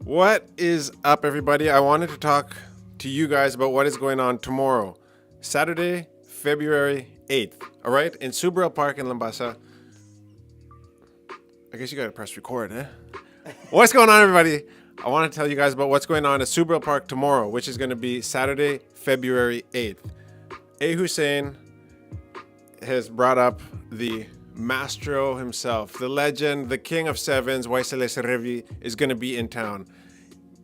What is up, everybody? I wanted to talk to you guys about what is going on tomorrow, Saturday, February 8th, all right, in Subaru Park in Lambasa. I guess you got to press record, eh? What's going on, everybody? I want to tell you guys about what's going on at Subaru Park tomorrow, which is going to be Saturday, February 8th. A. Hussein has brought up the Mastro himself, the legend, the king of sevens, Waisele Serevi, is going to be in town.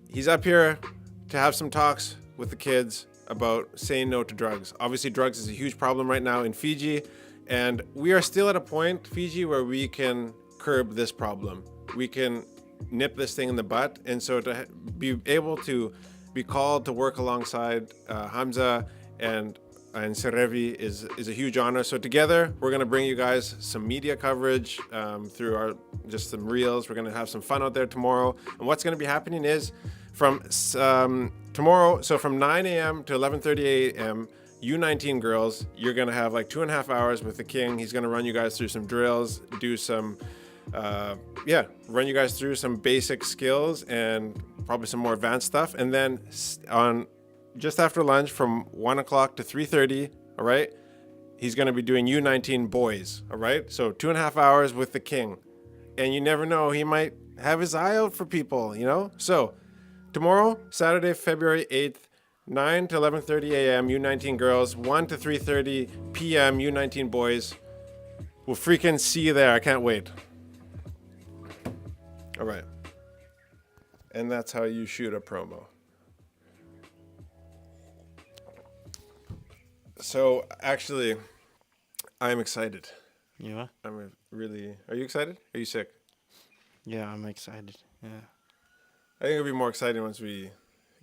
He's up here to have some talks with the kids about saying no to drugs. Obviously, drugs is a huge problem right now in Fiji, and we are still at a point, Fiji, where we can curb this problem. We can nip this thing in the butt, and so to be able to be called to work alongside Hamza and Serevi is a huge honor. So together, we're going to bring you guys some media coverage through our just some reels. We're going to have some fun out there tomorrow. And what's going to be happening is from tomorrow, so from 9 a.m. to 11:30 a.m., U19 girls, you're going to have like 2.5 hours with the king. He's going to run you guys through some drills, do some, run you guys through some basic skills and probably some more advanced stuff. And then on just after lunch from 1 o'clock to 3:30, all right, he's going to be doing U19 boys, all right? So 2.5 hours with the king. And you never know, he might have his eye out for people, you know? So tomorrow, Saturday, February 8th, 9 to 11:30 a.m., U19 girls, 1 to 3:30 p.m., U19 boys. We'll freaking see you there. I can't wait. All right. And that's how you shoot a promo. So, actually, I'm excited. Yeah? I'm really... Are you excited? Are you sick? Yeah, I'm excited. Yeah. I think it'll be more exciting once we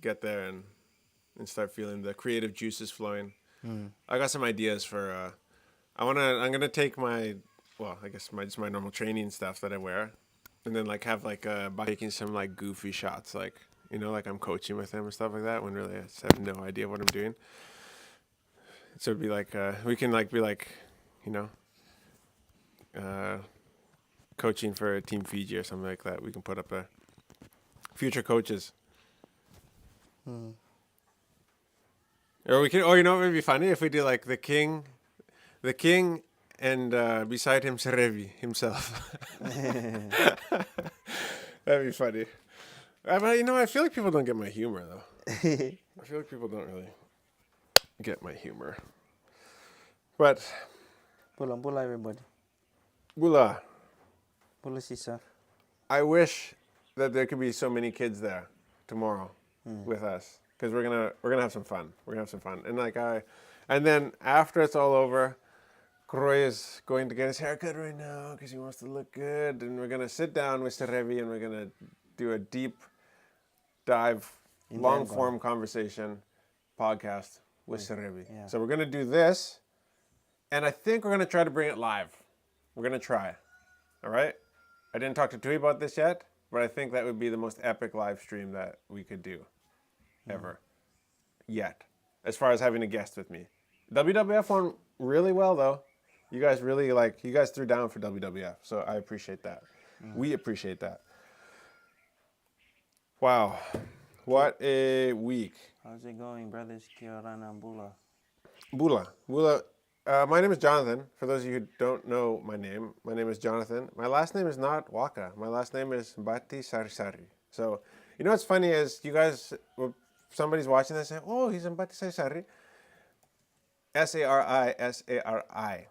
get there and start feeling the creative juices flowing. I got some ideas for... I'm going to take my... Well, I guess just my normal training stuff that I wear. And then, like, have, like, taking some, like, goofy shots. Like, you know, like I'm coaching with him and stuff like that when really I just have no idea what I'm doing. So it'd be like, we can like be like, you know, coaching for Team Fiji or something like that. We can put up a future coaches. Or we can, or you know, what would be funny if we do like the king and beside him Serevi himself. That'd be funny. But you know, I feel like people don't get my humor though. I feel like people don't really get my humor. But Pula everybody. Bula, Pula sisa. I wish that there could be so many kids there tomorrow with us, because we're gonna have some fun. We're gonna have some fun, and then after it's all over, Kroy is going to get his haircut right now because he wants to look good, and we're gonna sit down with Serevi and we're gonna do a deep dive, long form conversation podcast with Serevi. Yeah. So we're gonna do this, and I think we're gonna try to bring it live. We're gonna try. All right. I didn't talk to Tui about this yet, but I think that would be the most epic live stream that we could do ever yet, as far as having a guest with me. WWF won really well though. You guys threw down for WWF, so I appreciate that. We appreciate that. Wow, what a week. How's it going, brothers? Kia ora na Bula. Bula. My name is Jonathan. For those of you who don't know my name is Jonathan. My last name is not Waka. My last name is Bati Sarisari. So, you know what's funny is you guys, somebody's watching this and say, oh, he's in Bati Sarisari. Sari.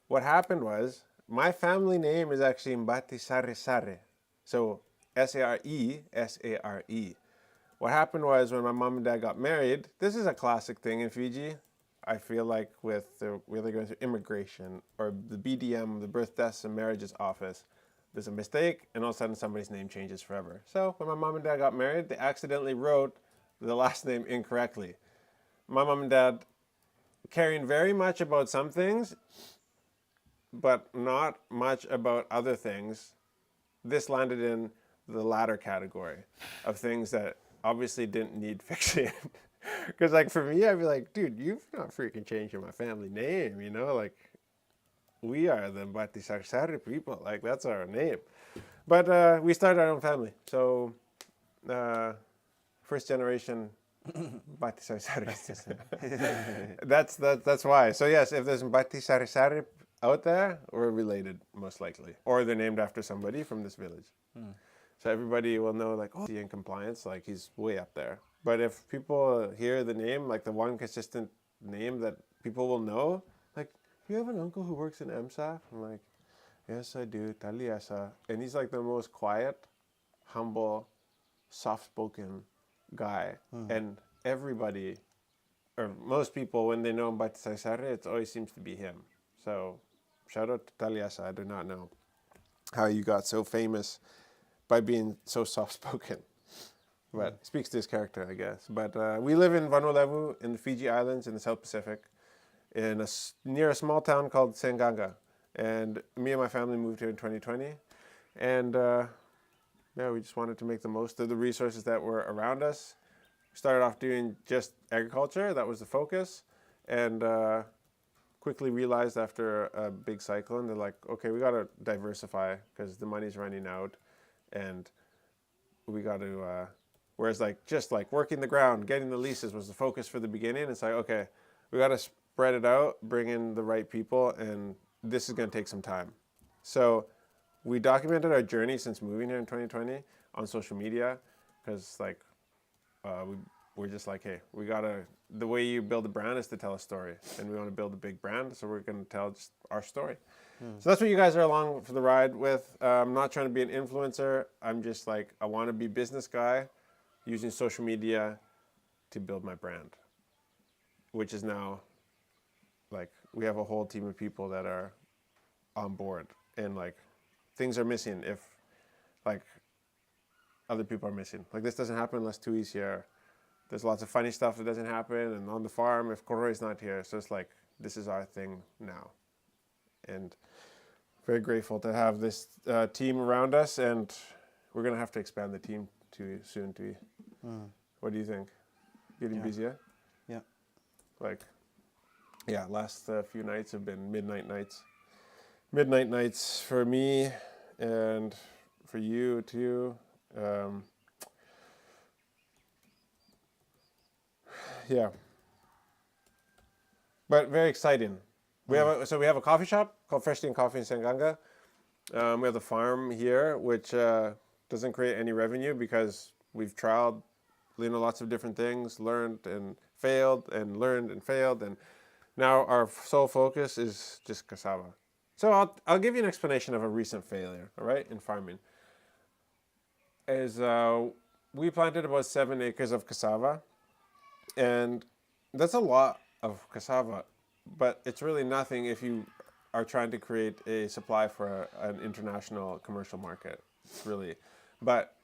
What happened was, my family name is actually Bati Sarisari. So, Sare. What happened was when my mom and dad got married, this is a classic thing in Fiji. I feel like with really going through immigration or the BDM, the Birth, Deaths, and Marriages Office, there's a mistake, and all of a sudden somebody's name changes forever. So when my mom and dad got married, they accidentally wrote the last name incorrectly. My mom and dad caring very much about some things, but not much about other things. This landed in the latter category of things that obviously didn't need fixing. Because, like, for me, I'd be like, dude, you've not freaking changing my family name, you know? Like, we are the Bati Sarsari people. Like, that's our name. But we started our own family. So first generation Bati sari-sari. That's why. So yes, if there's Bati sari-sari out there, we're related most likely, or they're named after somebody from this village. So everybody will know, like, oh, he in compliance, like he's way up there. But if people hear the name, like the one consistent name that people will know, like, you have an uncle who works in MSAF? I'm like, yes, I do, Taliasa. And he's like the most quiet, humble, soft-spoken guy. And everybody, or most people, when they know Bati Sari-sari, it always seems to be him. So shout out to Taliasa. I do not know how you got so famous by being so soft-spoken. But speaks to his character, I guess. But we live in Vanuatu in the Fiji Islands in the South Pacific, near a small town called Senganga. And me and my family moved here in 2020. And yeah, we just wanted to make the most of the resources that were around us. Started off doing just agriculture. That was the focus. And quickly realized after a big cyclone, they're like, okay, we got to diversify because the money's running out. And we got to, whereas like just like working the ground, getting the leases was the focus for the beginning. It's like, okay, we got to spread it out, bring in the right people, and this is going to take some time. So we documented our journey since moving here in 2020 on social media because like we're just like, hey, we got to, the way you build a brand is to tell a story, and we want to build a big brand, so we're going to tell just our story. So that's what you guys are along for the ride with. I'm not trying to be an influencer. I'm just like, I want to be business guy using social media to build my brand, which is now like, we have a whole team of people that are on board, and like things are missing if like other people are missing. Like this doesn't happen unless Tui's here. There's lots of funny stuff that doesn't happen, and on the farm if Koroi's not here. So it's like, this is our thing now. And very grateful to have this team around us, and we're going to have to expand the team soon, Tui. What do you think? Getting busier? Yeah. Like, yeah, last few nights have been midnight nights. Midnight nights for me and for you too. Yeah. But very exciting. We have we have a coffee shop called Fresh Tea and Coffee in Senganga. We have the farm here, which doesn't create any revenue because we've trialed, lots of different things, learned and failed, and learned and failed, and now our sole focus is just cassava. So I'll give you an explanation of a recent failure, all right, in farming. We planted about 7 acres of cassava, and that's a lot of cassava, but it's really nothing if you are trying to create a supply for an international commercial market. It's really, but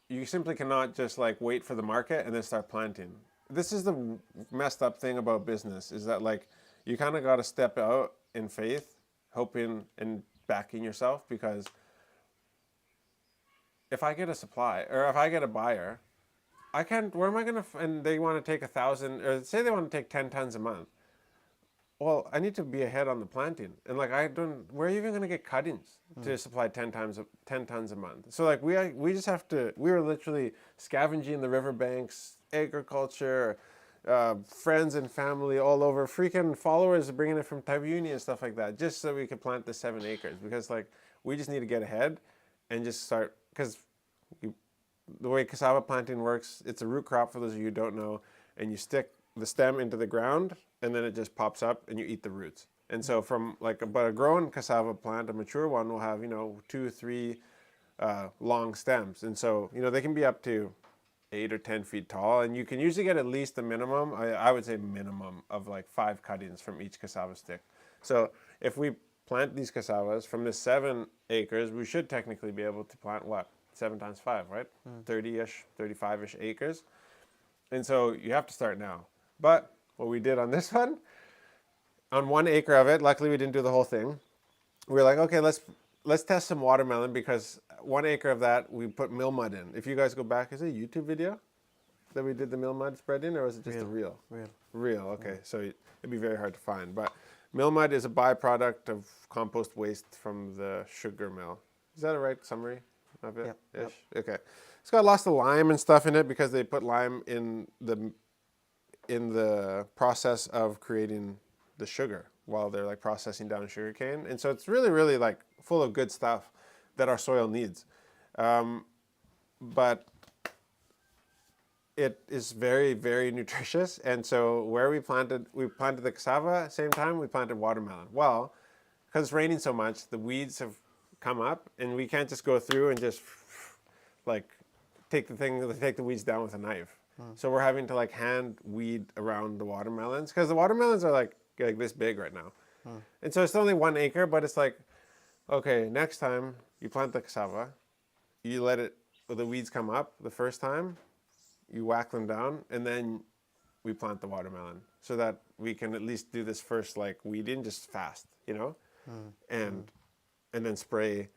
you simply cannot just like wait for the market and then start planting. This is the messed up thing about business, is that like you kind of got to step out in faith, hoping and backing yourself, because if I get a supply or if I get a buyer, I can't, where am I going to, and they want to take 1,000, or say they want to take 10 tons a month. Well, I need to be ahead on the planting. And like, where are you even going to get cuttings to supply 10 tons a month? So like, we just have to, we were literally scavenging the riverbanks, agriculture, friends and family all over, freaking followers bringing it from Taibuni and stuff like that, just so we could plant the 7 acres. Because like, we just need to get ahead and just start, because the way cassava planting works, it's a root crop for those of you who don't know, and you stick the stem into the ground and then it just pops up and you eat the roots. And so from like about a grown cassava plant, a mature one will have, 2, 3 long stems. And so, they can be up to 8 or 10 feet tall, and you can usually get at least a minimum, I would say minimum of like 5 cuttings from each cassava stick. So if we plant these cassavas from the 7 acres, we should technically be able to plant what? 7 times 5, right? 30-ish, 35-ish acres. And so you have to start now. But what we did on this one, on 1 acre of it, luckily we didn't do the whole thing. We were like, okay, let's test some watermelon, because 1 acre of that we put mill mud in. If you guys go back, is it a YouTube video that we did the mill mud spread in, or was it just a reel? Real, okay. So it'd be very hard to find. But mill mud is a byproduct of compost waste from the sugar mill. Is that a right summary of it? Yep. Okay. It's got lots of lime and stuff in it because they put lime in the process of creating the sugar while they're like processing down sugar cane. And so it's really, really like full of good stuff that our soil needs. But it is very, very nutritious. And so where we planted the cassava, same time we planted watermelon. Well, because it's raining so much, the weeds have come up and we can't just go through and just like take the weeds down with a knife. So we're having to like hand weed around the watermelons because the watermelons are like this big right now. And so it's only 1 acre, but it's like, okay, next time you plant the cassava, you let the weeds come up the first time, you whack them down, and then we plant the watermelon so that we can at least do this first like weeding just fast, and then spray.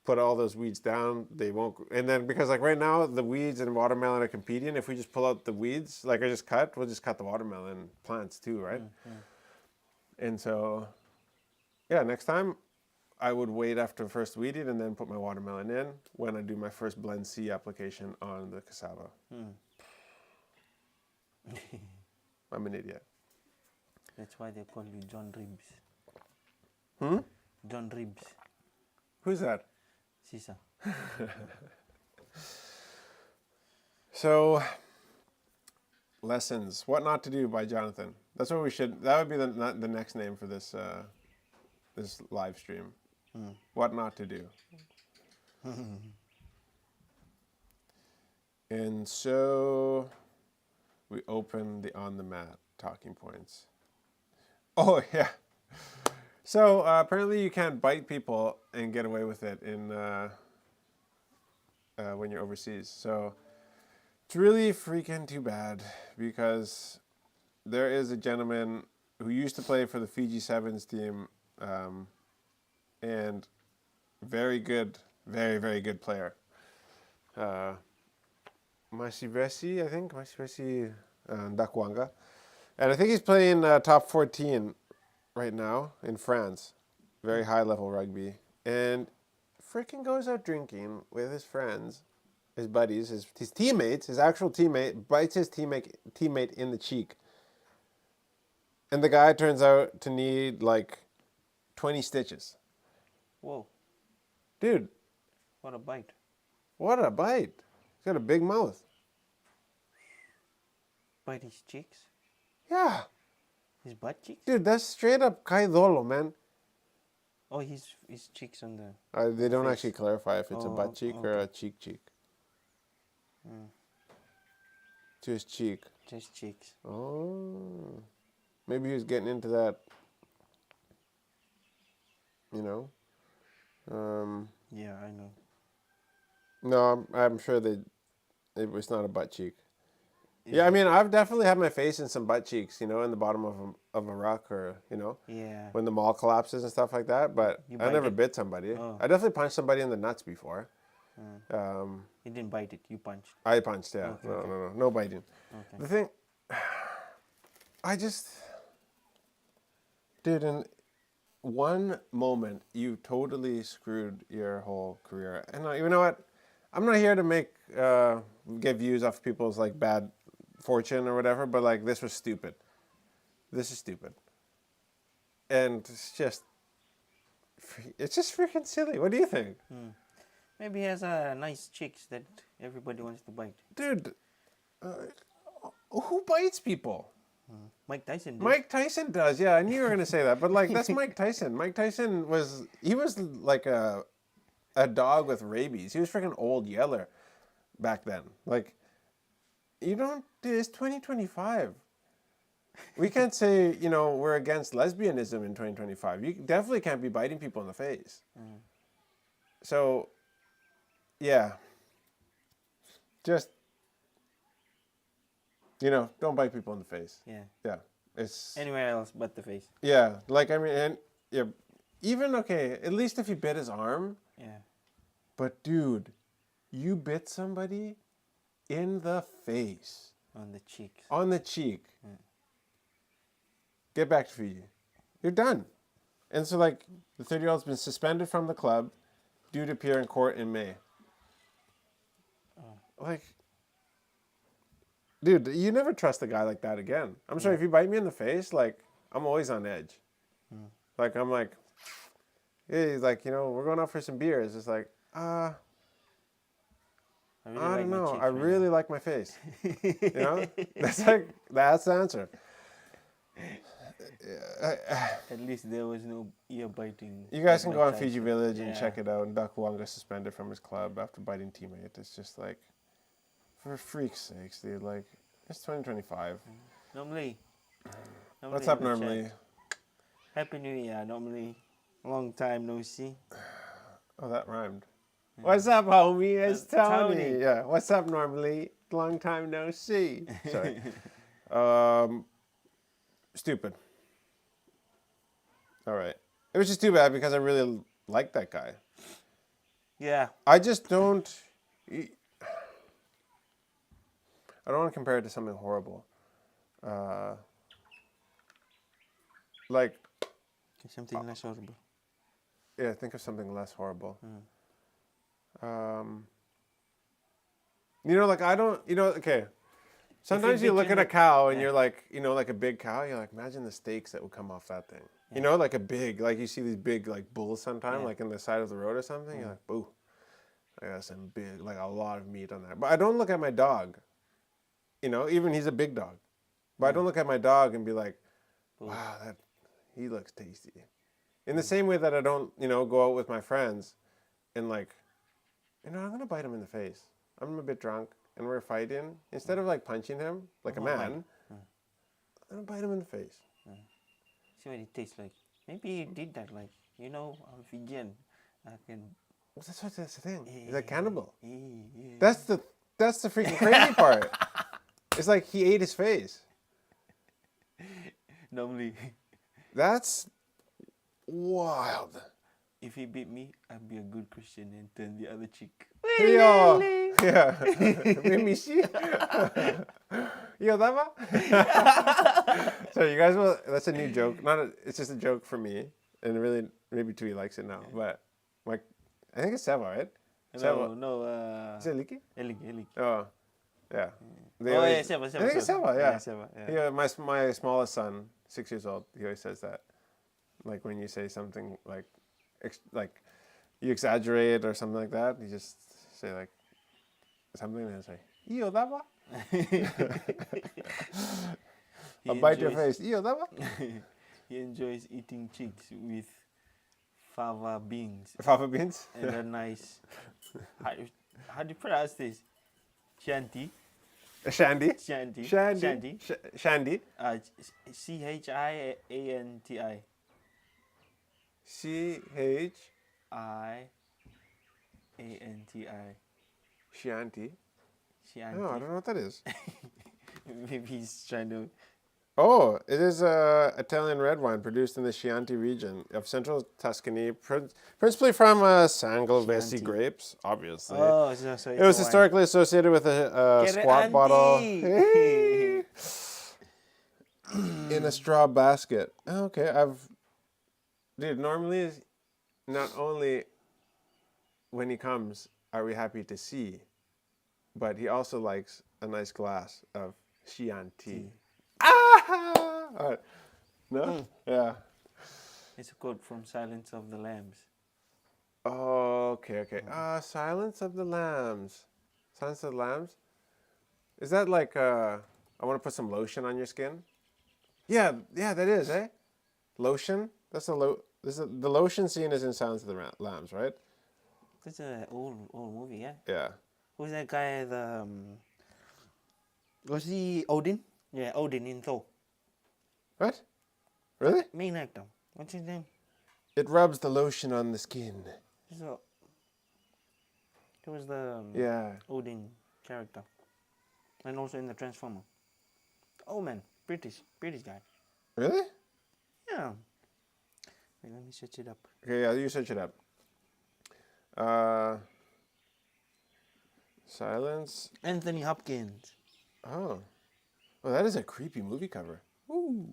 Put all those weeds down, they won't, and then because like right now the weeds and watermelon are competing. If we just pull out the weeds, like we'll just cut the watermelon plants too, right? And so, yeah, next time I would wait after first weeding and then put my watermelon in when I do my first blend C application on the cassava. I'm an idiot. That's why they call you John Ribs. John Ribs. Who's that? Sisa. So, lessons. What not to do by Jonathan. That's what we should. That would be the next name for this this live stream. What not to do. And so we open the on the mat talking points. Oh yeah. So apparently you can't bite people and get away with it in when you're overseas. So it's really freaking too bad because there is a gentleman who used to play for the Fiji Sevens team and very good, very, very good player. Masivesi, I think. Masivesi Ndakwanga. And I think he's playing top 14 right now in France. Very high level rugby. And freaking goes out drinking with his friends, his buddies, his teammates, his actual teammate, bites his teammate in the cheek. And the guy turns out to need like 20 stitches. Whoa. Dude. What a bite. What a bite. He's got a big mouth. Bite his cheeks? Yeah. His butt cheeks? Dude, that's straight up kaidolo, man. Oh, his cheeks on the... They don't face. actually clarify if it's a butt cheek or a cheek. To his cheek. Just cheeks. Oh. Maybe he was getting into that, Yeah, I know. No, I'm sure it was not a butt cheek. Yeah, I mean, I've definitely had my face in some butt cheeks, in the bottom of a ruck or, Yeah. when the mall collapses and stuff like that. But You I bite never it? bit somebody. Oh. I definitely punched somebody in the nuts before. You didn't bite it, you punched. I punched, yeah. Okay, No biting. Okay. The thing, dude, in one moment, you totally screwed your whole career. And you know what? I'm not here to get views off people's like bad fortune or whatever, but like this was stupid. This is stupid. And it's just freaking silly. What do you think? Maybe he has nice cheeks that everybody wants to bite. Dude, who bites people? Mike Tyson did. Mike Tyson does, yeah. I knew you were going to say that, but like that's Mike Tyson. Mike Tyson was like a dog with rabies. He was freaking old yeller back then. Like, dude, it's 2025. We can't say, we're against lesbianism in 2025. You definitely can't be biting people in the face. So, yeah. Just, don't bite people in the face. Yeah. Yeah. It's Anywhere else but the face. yeah, like I mean, and yeah, even okay, at least if you bit his arm. Yeah. But dude, you bit somebody in the face. On the cheek. On the cheek. Get back to Fiji. You're done. And so like the 30-year-old's been suspended from the club due to appear in court in May. like, dude, you never trust a guy like that again. I'm sorry, if you bite me in the face, like, I'm always on edge. Like, I'm like, hey, he's like, we're going out for some beers. It's like, I don't know. I really like my face. That's the answer. At least there was no ear biting. You guys can go on Fiji Village and check it out. And Duck Wanga suspended from his club after biting teammate. It's just like, for freak's sakes, dude. Like, it's 2025. Normally. What's up, normally? Happy New Year, normally. Long time no see. Oh, that rhymed. What's up, homie? It's Tony. Yeah. What's up, normally? Long time no see. Sorry. Stupid. All right. It was just too bad because I really like that guy. Yeah. I just don't. I don't want to compare it to something horrible. Like. Something less horrible. Yeah, think of something less horrible. Like I don't. Okay. Sometimes you look at a cow and you're like, like a big cow. You're like, imagine the steaks that would come off that thing. Yeah. Like a big, like you see these big like bulls sometimes, like in the side of the road or something. You're like, boo. I got some big, like a lot of meat on that. But I don't look at my dog. Even he's a big dog. But I don't look at my dog and be like, wow, he looks tasty. In the same way that I don't, go out with my friends and like, I'm going to bite him in the face. I'm a bit drunk and we're fighting. Instead of like punching him like a man, I'm going to bite him in the face. See what it tastes like. Maybe you did that, like, I'm vegan. I can... That's the thing. He's a cannibal. That's the freaking crazy part. It's like he ate his face. Normally. That's wild. If he beat me, I'd be a good Christian and turn the other cheek. Yo. Yeah. Let me see. Yo, that one? So you guys will, that's a new joke. It's just a joke for me. And really, maybe Tui likes it now. But, like, I think it's Seva, right? No. Is it Liki? Eliki. Oh, yeah. Yeah, Seva. I think it's Seva, yeah. Seva, Yeah, my smallest son, 6 years old, he always says that. Like when you say something like you exaggerate or something like that, you just say like something and say, "Iyo daba." I'll bite your face. Iyo daba. He enjoys eating chicks with fava beans. Fava beans? And a nice. How do you pronounce this? Shanty. Shandy. Shanty. Shandy. Shandy. CHIANTI. CHIANTI. Shanty. Oh, I don't know what that is. Maybe he's trying to... Oh, it is Italian red wine produced in the Chianti region of central Tuscany, principally from Sangiovese grapes, obviously. Oh, so it was historically associated with a squat bottle in a straw basket. Okay, dude, normally, not only when he comes are we happy to see, but he also likes a nice glass of Chianti. Ah! All right. No? Yeah. It's a quote from Silence of the Lambs. Oh, okay. Silence of the Lambs. Silence of the Lambs? Is that like, I want to put some lotion on your skin? Yeah, that is, eh? Lotion? That's the lotion scene is in Silence of the Lambs, right? That's an old movie, yeah? Yeah. Who's that guy, was he Odin? Yeah, Odin in Thor. What? Really? Main actor. What's his name? It rubs the lotion on the skin. So, he was the Odin character. And also in the Transformer. Oh man, British guy. Really? Yeah. Wait, let me search it up. Okay, yeah, you search it up. Silence. Anthony Hopkins. Oh. Oh, that is a creepy movie cover. Ooh.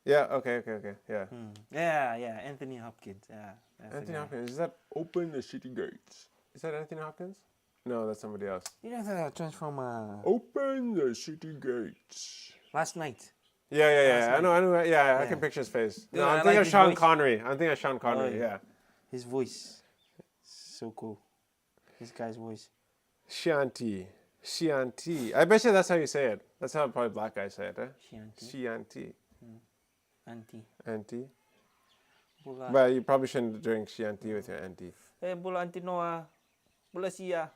Yeah, okay, yeah. Yeah, Anthony Hopkins, yeah. Anthony Hopkins, is that Open the City Gates? Is that Anthony Hopkins? No, that's somebody else. You know the Transformer Open the city gates. last night? Yeah. I know. Yeah, I can picture his face. Dude, No, I I'm thinking like of his Sean voice. Connery. I'm thinking of Sean Connery. yeah. Yeah. His voice, so cool. This guy's voice. Shanti. I bet you that's how you say it. That's how probably black guys say it, eh? Chianti. Chianti. Auntie. Auntie. Bula. But you probably shouldn't drink Chianti with your auntie. Bula Auntie Noah. Bula Sia.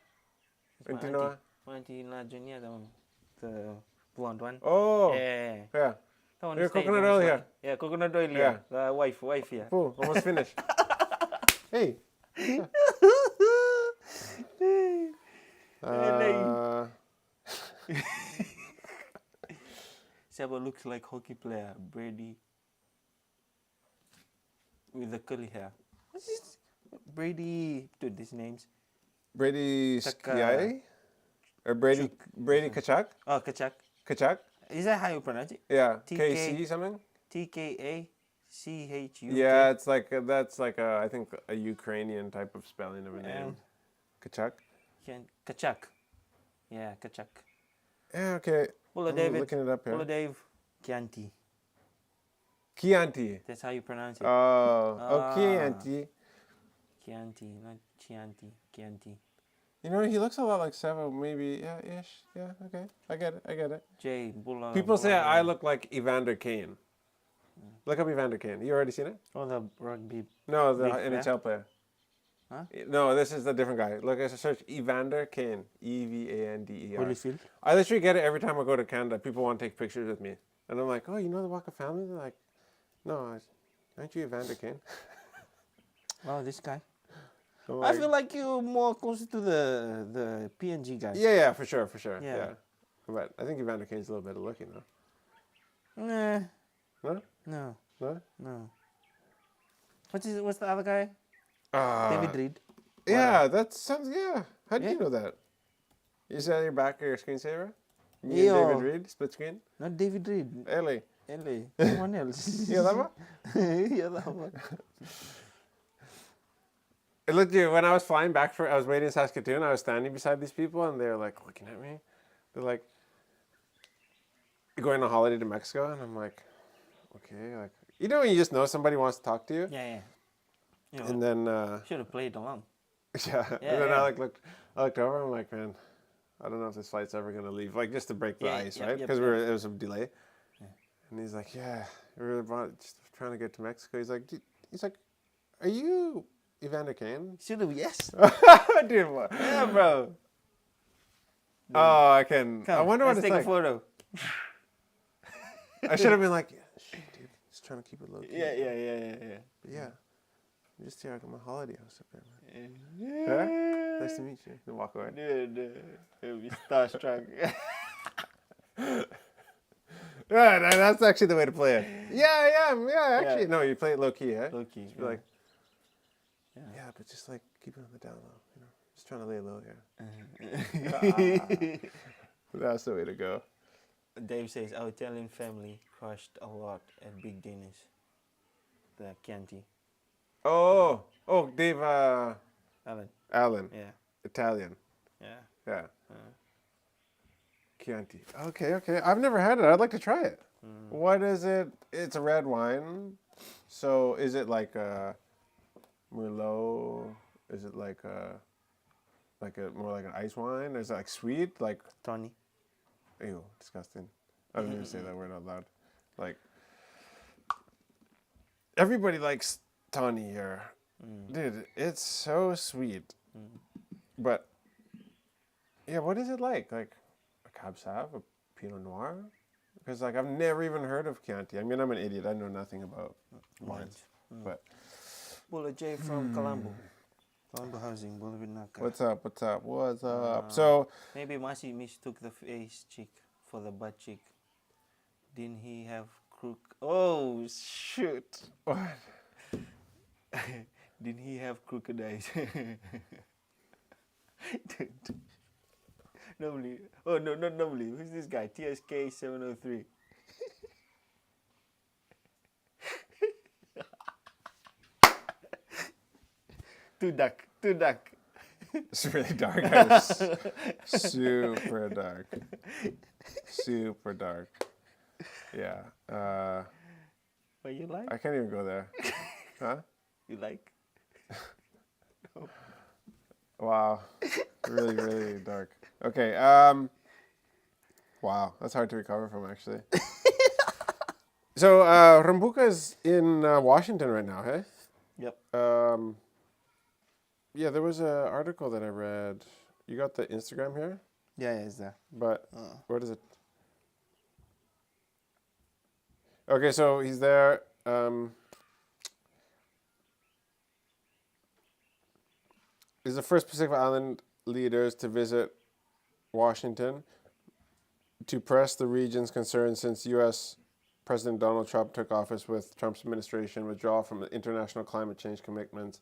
Auntie Noah? My auntie La Junia, the blonde one. Oh. Yeah. Yeah. Your coconut oil here. Yeah, coconut oil here. Yeah. The wife, yeah. Cool. Almost finished. Hey. Siapa looks like hockey player Brady with the curly hair. What's this? Brady. Dude, these names. Brady Skiai? Or Brady Kachak? Oh, Kachak. Kachak? Is that how you pronounce it? Yeah. KC something? TKACHU. Yeah, it's like that's like I think a Ukrainian type of spelling of a name. Kachak. Kachak. Yeah, Kachak. Yeah, okay. Bula I'm David. looking it up here. Bula Dave. Chianti. Chianti. That's how you pronounce it. Oh, Chianti. Chianti, not Chianti. Chianti. You know, he looks a lot like Sava, maybe. Yeah, ish. Yeah, okay. I get it. Jay, Bula. People say I look like Evander Kane. Look up Evander Kane. You already seen it? Oh, the rugby. No, the NHL player. Huh? No, this is a different guy. Look, I search Evander Kane. Evander. Holyfield. I literally get it every time I go to Canada. People want to take pictures with me. And I'm like, oh, you know the Walker family? They're like, no, aren't you Evander Kane? Oh, this guy. Like, I feel like you're more closer to the PNG guy. Yeah, for sure. Yeah. But I think Evander Kane's a little better looking, though. Nah. No? No. What's the other guy? David Reed. Yeah, that sounds, yeah. How did you know that? Is that your back or your screensaver? Me and David Reed, split screen? Not David Reed. Ellie. Someone else. Yeah, that one? Yeah, that one. Look, dude, when I was flying back I was waiting in Saskatoon, I was standing beside these people and they're like looking at me. They're like, going on holiday to Mexico? And I'm like, okay. Like, you know when you just know somebody wants to talk to you? Yeah. You know, And then, should have played along. yeah. And then I looked over, I'm like, man, I don't know if this flight's ever going to leave. Like, just to break the ice, right? Because it was a delay. Yeah. And he's like, yeah, we're just trying to get to Mexico. He's like, are you Evander Kane? Should have, yes. Dude, what? Yeah, bro. Oh, I can. Come, I wonder what it's take like. a photo. I should have been like, yeah, shit, dude, just trying to keep it low key. Yeah. But yeah, I'm just here. I got my holiday house up there, man. Yeah. Nice to meet you. Then walk away. Dude, it'll be starstruck. Yeah, that's actually the way to play it. Yeah. Actually, no, you play it low key, eh? Low key. Just be like, yeah, but just like keep it on the down low, you know. Just trying to lay low here. That's the way to go. Dave says, our Italian family crushed a lot at big dinners. The Chianti. Oh, Dave. Alan. Yeah. Italian. Yeah. Chianti. Okay. I've never had it. I'd like to try it. What is it? It's a red wine. So is it like a Merlot? Is it like a more like an ice wine? Is it like sweet? Like Tony. Ew, disgusting. I don't even say that word out loud. Like everybody likes Tawny here. Dude, it's so sweet. But yeah, what is it like? Like a Cab Sav, a Pinot Noir? Because like I've never even heard of Chianti. I mean, I'm an idiot. I know nothing about wines. But Bula J from Colombo. Colombo Housing, Bula Vinaka. What's up? So maybe Masi mistook the face cheek for the butt cheek. Didn't he have Oh shoot! What? Didn't he have crooked eyes? Normally, oh no, not normally. Who's this guy? TSK 703. Two duck. It's really dark. It's super dark. Super dark. Yeah. What you like? I can't even go there. Huh? You like? Wow. Really, really dark. Okay. Wow. That's hard to recover from, actually. So, Rambuka is in Washington right now, hey? Yep. Yeah, there was an article that I read. You got the Instagram here? Yeah, it's there. But what is it? Okay, so he's there. He's the first Pacific Island leaders to visit Washington to press the region's concerns since U.S. President Donald Trump took office, with Trump's administration withdrawal from the international climate change commitments,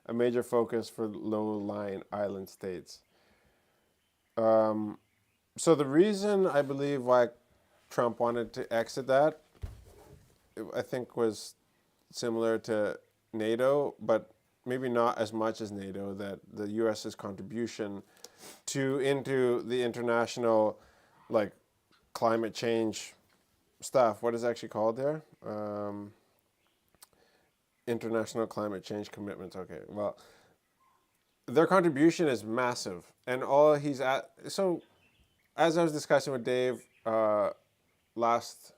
a major focus for low-lying island states. So the reason I believe why Trump wanted to exit that, I think, was similar to NATO, but maybe not as much as NATO, that the U.S.'s contribution into the international, like, climate change stuff. What is it actually called there? International climate change commitments. Okay, well, their contribution is massive, and all he's at. So, as I was discussing with Dave last,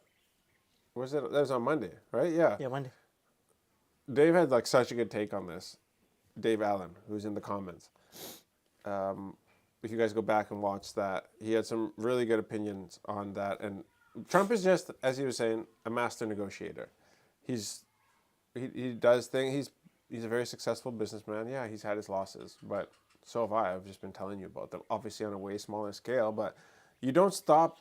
that was on Monday, right? Yeah. Yeah, Monday. Dave had like such a good take on this. Dave Allen, who's in the comments. If you guys go back and watch that, he had some really good opinions on that. And Trump is just, as he was saying, a master negotiator. He does things. He's a very successful businessman. Yeah, he's had his losses, but so have I. I've just been telling you about them. Obviously on a way smaller scale, but you don't stop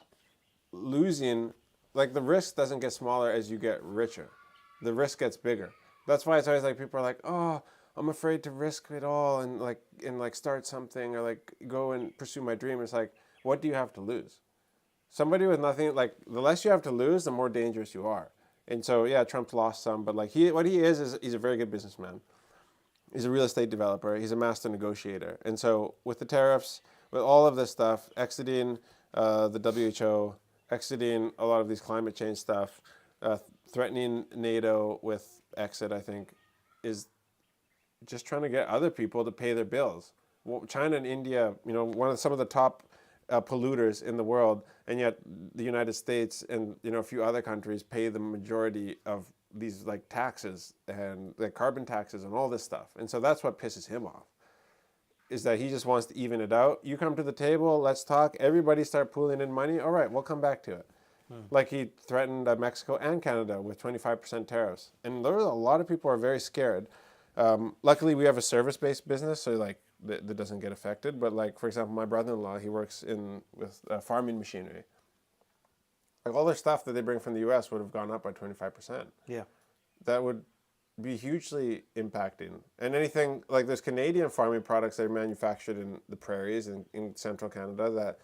losing. Like, the risk doesn't get smaller as you get richer. The risk gets bigger. That's why it's always like people are like, oh, I'm afraid to risk it all and start something or like go and pursue my dream. It's like, what do you have to lose? Somebody with nothing, like, the less you have to lose, the more dangerous you are. And so, yeah, Trump's lost some, but like what he is he's a very good businessman. He's a real estate developer. He's a master negotiator. And so with the tariffs, with all of this stuff, exiting the WHO, exiting a lot of these climate change stuff, threatening NATO with exit, I think, is just trying to get other people to pay their bills. Well, China and India, some of the top polluters in the world, and yet the United States and a few other countries pay the majority of these like taxes and like carbon taxes and all this stuff. And so that's what pisses him off, is that he just wants to even it out. You come to the table, let's talk. Everybody start pooling in money. All right, we'll come back to it. Like he threatened Mexico and Canada with 25% tariffs. And there was a lot of people who are very scared. Luckily, we have a service-based business, so like that doesn't get affected. But like, for example, my brother-in-law, he works with farming machinery. Like, all their stuff that they bring from the U.S. would have gone up by 25%. Yeah. That would be hugely impacting. And anything, like, there's Canadian farming products that are manufactured in the prairies in central Canada that,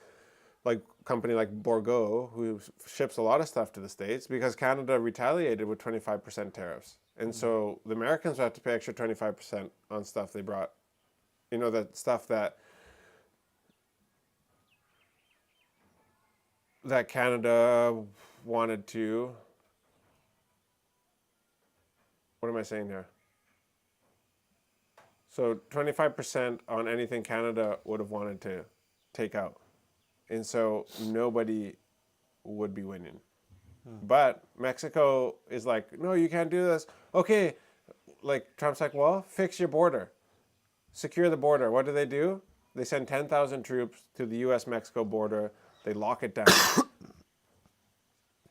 like, company like Bourgault, who ships a lot of stuff to the States, because Canada retaliated with 25% tariffs. And so the Americans have to pay extra 25% on stuff they brought. That stuff that Canada wanted to... What am I saying here? So 25% on anything Canada would have wanted to take out. And so nobody would be winning. But Mexico is like, no, you can't do this. Okay, like Trump's like, well, fix your border. Secure the border. What do? They send 10,000 troops to the U.S.-Mexico border. They lock it down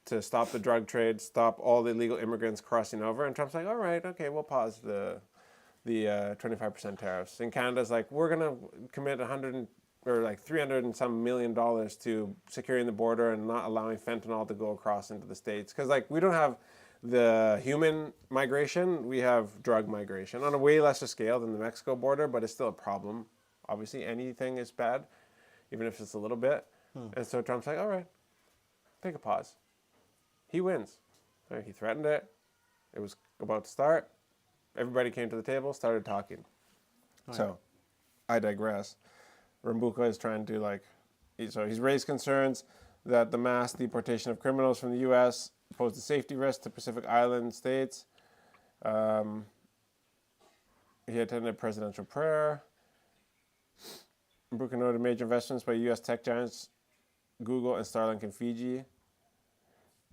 to stop the drug trade, stop all the illegal immigrants crossing over. And Trump's like, all right, okay, we'll pause the 25% tariffs. And Canada's like, we're going to commit 300 and some million dollars to securing the border and not allowing fentanyl to go across into the States. Because like, we don't have the human migration, we have drug migration on a way lesser scale than the Mexico border, but it's still a problem. Obviously, anything is bad, even if it's a little bit. And so Trump's like, all right, take a pause. He wins. He threatened it. It was about to start. Everybody came to the table, started talking. So I digress. Rambuka is trying to so he's raised concerns that the mass deportation of criminals from the U.S. pose a safety risk to Pacific Island states. He attended presidential prayer. Rambuka noted major investments by U.S. tech giants Google and Starlink in Fiji.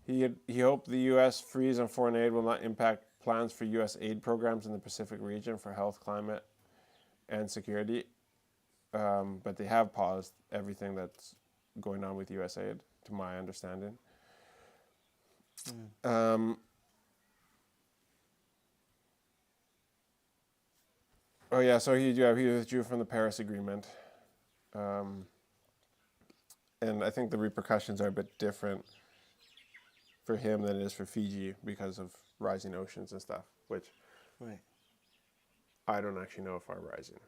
He hoped the U.S. freeze on foreign aid will not impact plans for U.S. aid programs in the Pacific region for health, climate, and security. But they have paused everything that's going on with U.S. aid, to my understanding. So he withdrew from the Paris Agreement. And I think the repercussions are a bit different for him than it is for Fiji because of rising oceans and stuff, which I don't actually know if are rising.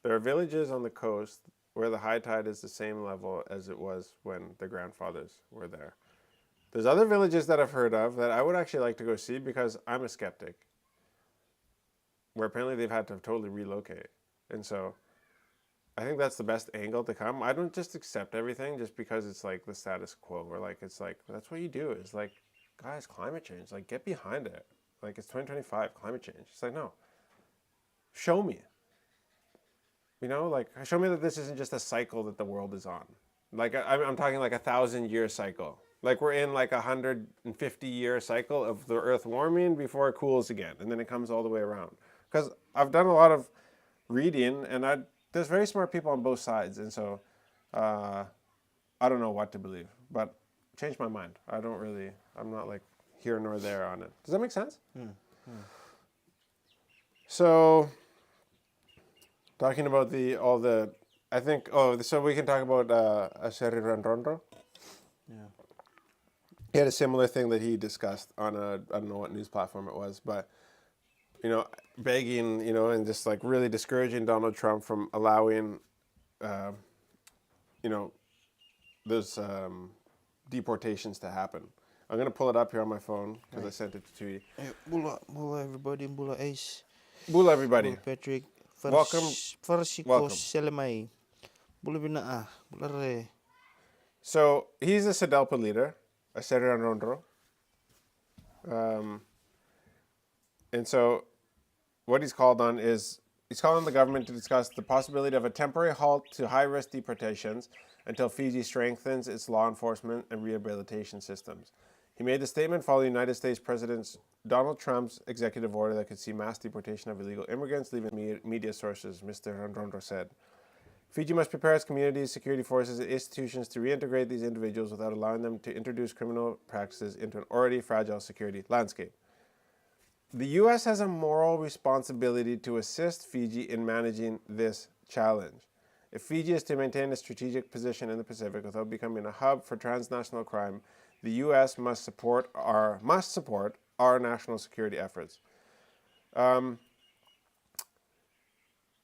There are villages on the coast where the high tide is the same level as it was when the grandfathers were there. There's other villages that I've heard of that I would actually like to go see because I'm a skeptic, where apparently they've had to totally relocate. And so I think that's the best angle to come. I don't just accept everything just because it's like the status quo, or like it's like that's what you do. It's like, guys, climate change. Like, get behind it. Like, it's 2025, climate change. It's like, no, show me. You know, like, show me that this isn't just a cycle that the world is on. Like, I'm talking like 1,000-year cycle. Like, we're in like 150-year cycle of the Earth warming before it cools again, and then it comes all the way around. Because I've done a lot of reading, and there's very smart people on both sides, and so I don't know what to believe, but changed my mind. I'm not like here nor there on it. Does that make sense? So, talking about so we can talk about Aseri Randrondo. Yeah. He had a similar thing that he discussed on I don't know what news platform it was, but begging, and just like really discouraging Donald Trump from allowing, those deportations to happen. I'm going to pull it up here on my phone because I sent it to you. Bula everybody, Bula Ace. Bula everybody. Bula Patrick. Welcome. Selemai. Bula Bina Bula Re. So he's a SEDELPA leader, a Aseri Randrondo. And so what he's called on the government to discuss the possibility of a temporary halt to high-risk deportations until Fiji strengthens its law enforcement and rehabilitation systems. He made the statement following United States President Donald Trump's executive order that could see mass deportation of illegal immigrants, leaving media sources, Mr. Randrondo said. Fiji must prepare its communities, security forces, and institutions to reintegrate these individuals without allowing them to introduce criminal practices into an already fragile security landscape. The U.S. has a moral responsibility to assist Fiji in managing this challenge. If Fiji is to maintain a strategic position in the Pacific without becoming a hub for transnational crime, the U.S. must support our national security efforts. And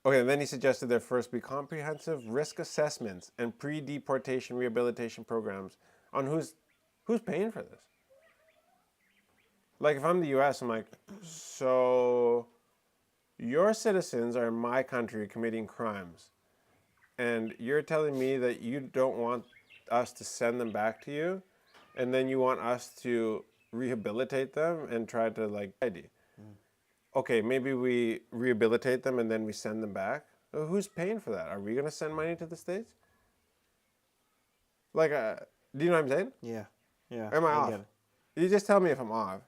then he suggested there first be comprehensive risk assessments and pre-deportation rehabilitation programs on who's paying for this. Like, if I'm the U.S., I'm like, so your citizens are in my country committing crimes, and you're telling me that you don't want us to send them back to you, and then you want us to rehabilitate them and try to, ID. Okay, maybe we rehabilitate them and then we send them back. Who's paying for that? Are we going to send money to the States? Do you know what I'm saying? Yeah. Am I off? You just tell me if I'm off.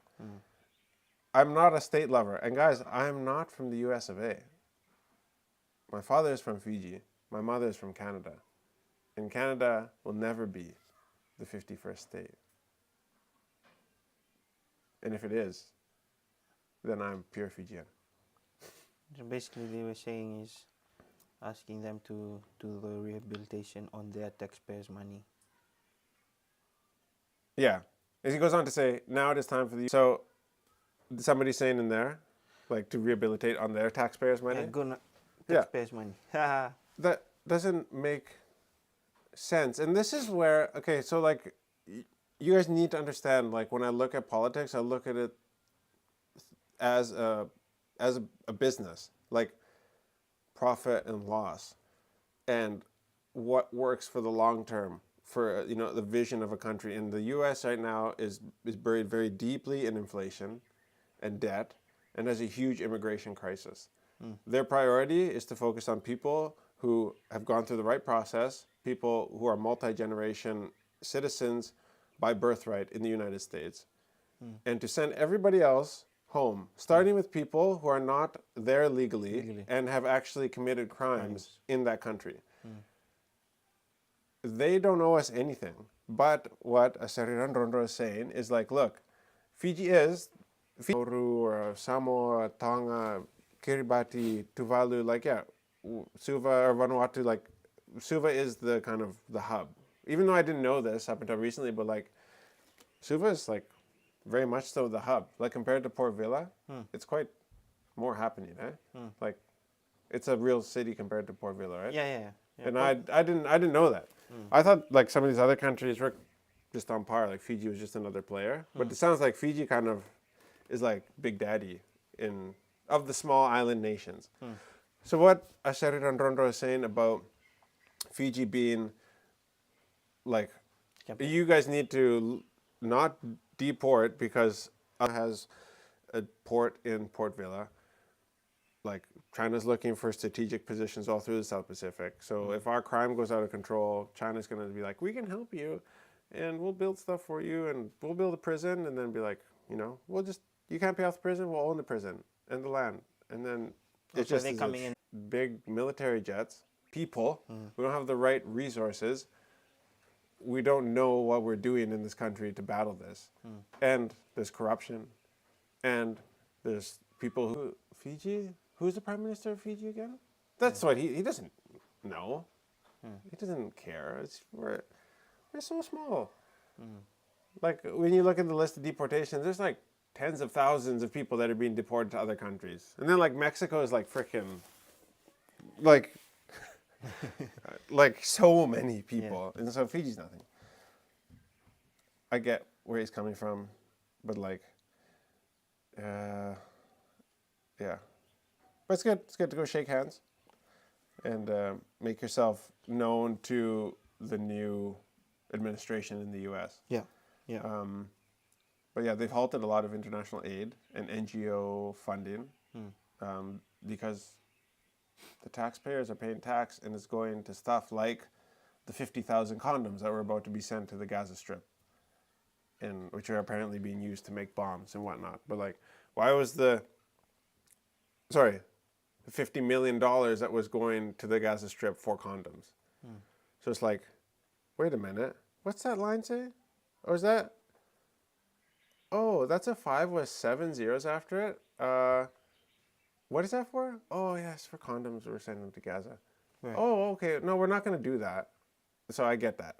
I'm not a state lover. And guys, I'm not from the US of A. My father is from Fiji. My mother is from Canada. And Canada will never be the 51st state. And if it is, then I'm pure Fijian. So basically they were saying is asking them to do the rehabilitation on their taxpayers' money. Yeah. As he goes on to say, now it is time for So, somebody's saying in there, to rehabilitate on their taxpayers' money? Taxpayers' money. That doesn't make sense. And this is where, you guys need to understand, when I look at politics, I look at it as a business. profit and loss and what works for the long term for the vision of a country. And the U.S. right now is buried very deeply in inflation and debt and has a huge immigration crisis. Their priority is to focus on people who have gone through the right process, people who are multi-generation citizens by birthright in the United States, and to send everybody else home, starting with people who are not there legally and have actually committed crimes in that country. They don't owe us anything. But what Aseriran Rondo is saying is like, look, Fiji is Nauru or Samoa, Tonga, Kiribati, Tuvalu, like, yeah, Suva or Vanuatu, like, Suva is the kind of the hub. Even though I didn't know this up until recently, but like, Suva is like very much so the hub. Like compared to Port Vila, it's quite more happening, eh? Like, it's a real city compared to Port Vila, right? Yeah. And I didn't know that. I thought like some of these other countries were just on par. Like Fiji was just another player. But it sounds like Fiji kind of is like Big Daddy of the small island nations. So what Aseriran Rondo is saying about Fiji being like, you guys need to not deport because it has a port in Port Vila. Like, China's looking for strategic positions all through the South Pacific. So if our crime goes out of control, China's going to be like, we can help you and we'll build stuff for you and we'll build a prison, and then be like, you can't pay off the prison, we'll own the prison and the land. And then it's just coming in big military jets, people. We don't have the right resources. We don't know what we're doing in this country to battle this. And there's corruption. And there's people who... Fiji? Who's the Prime Minister of Fiji again? That's what he doesn't know. He doesn't care. We're so small. Like, when you look at the list of deportations, there's like tens of thousands of people that are being deported to other countries. And then like Mexico is like freaking... like... like so many people. And so Fiji's nothing. I get where he's coming from, but like... yeah. But it's good. It's good to go shake hands and make yourself known to the new administration in the U.S. Yeah. But yeah, they've halted a lot of international aid and NGO funding because the taxpayers are paying tax, and it's going to stuff like the 50,000 condoms that were about to be sent to the Gaza Strip, which are apparently being used to make bombs and whatnot. But like, why was the $50 million that was going to the Gaza Strip for condoms? So it's like, wait a minute, what's that line say? Or is that... Oh, that's a 5 with 7 zeros after it. What is that for? Oh, yes, for condoms. We're sending them to Gaza. Right. Oh, okay. No, we're not going to do that. So I get that,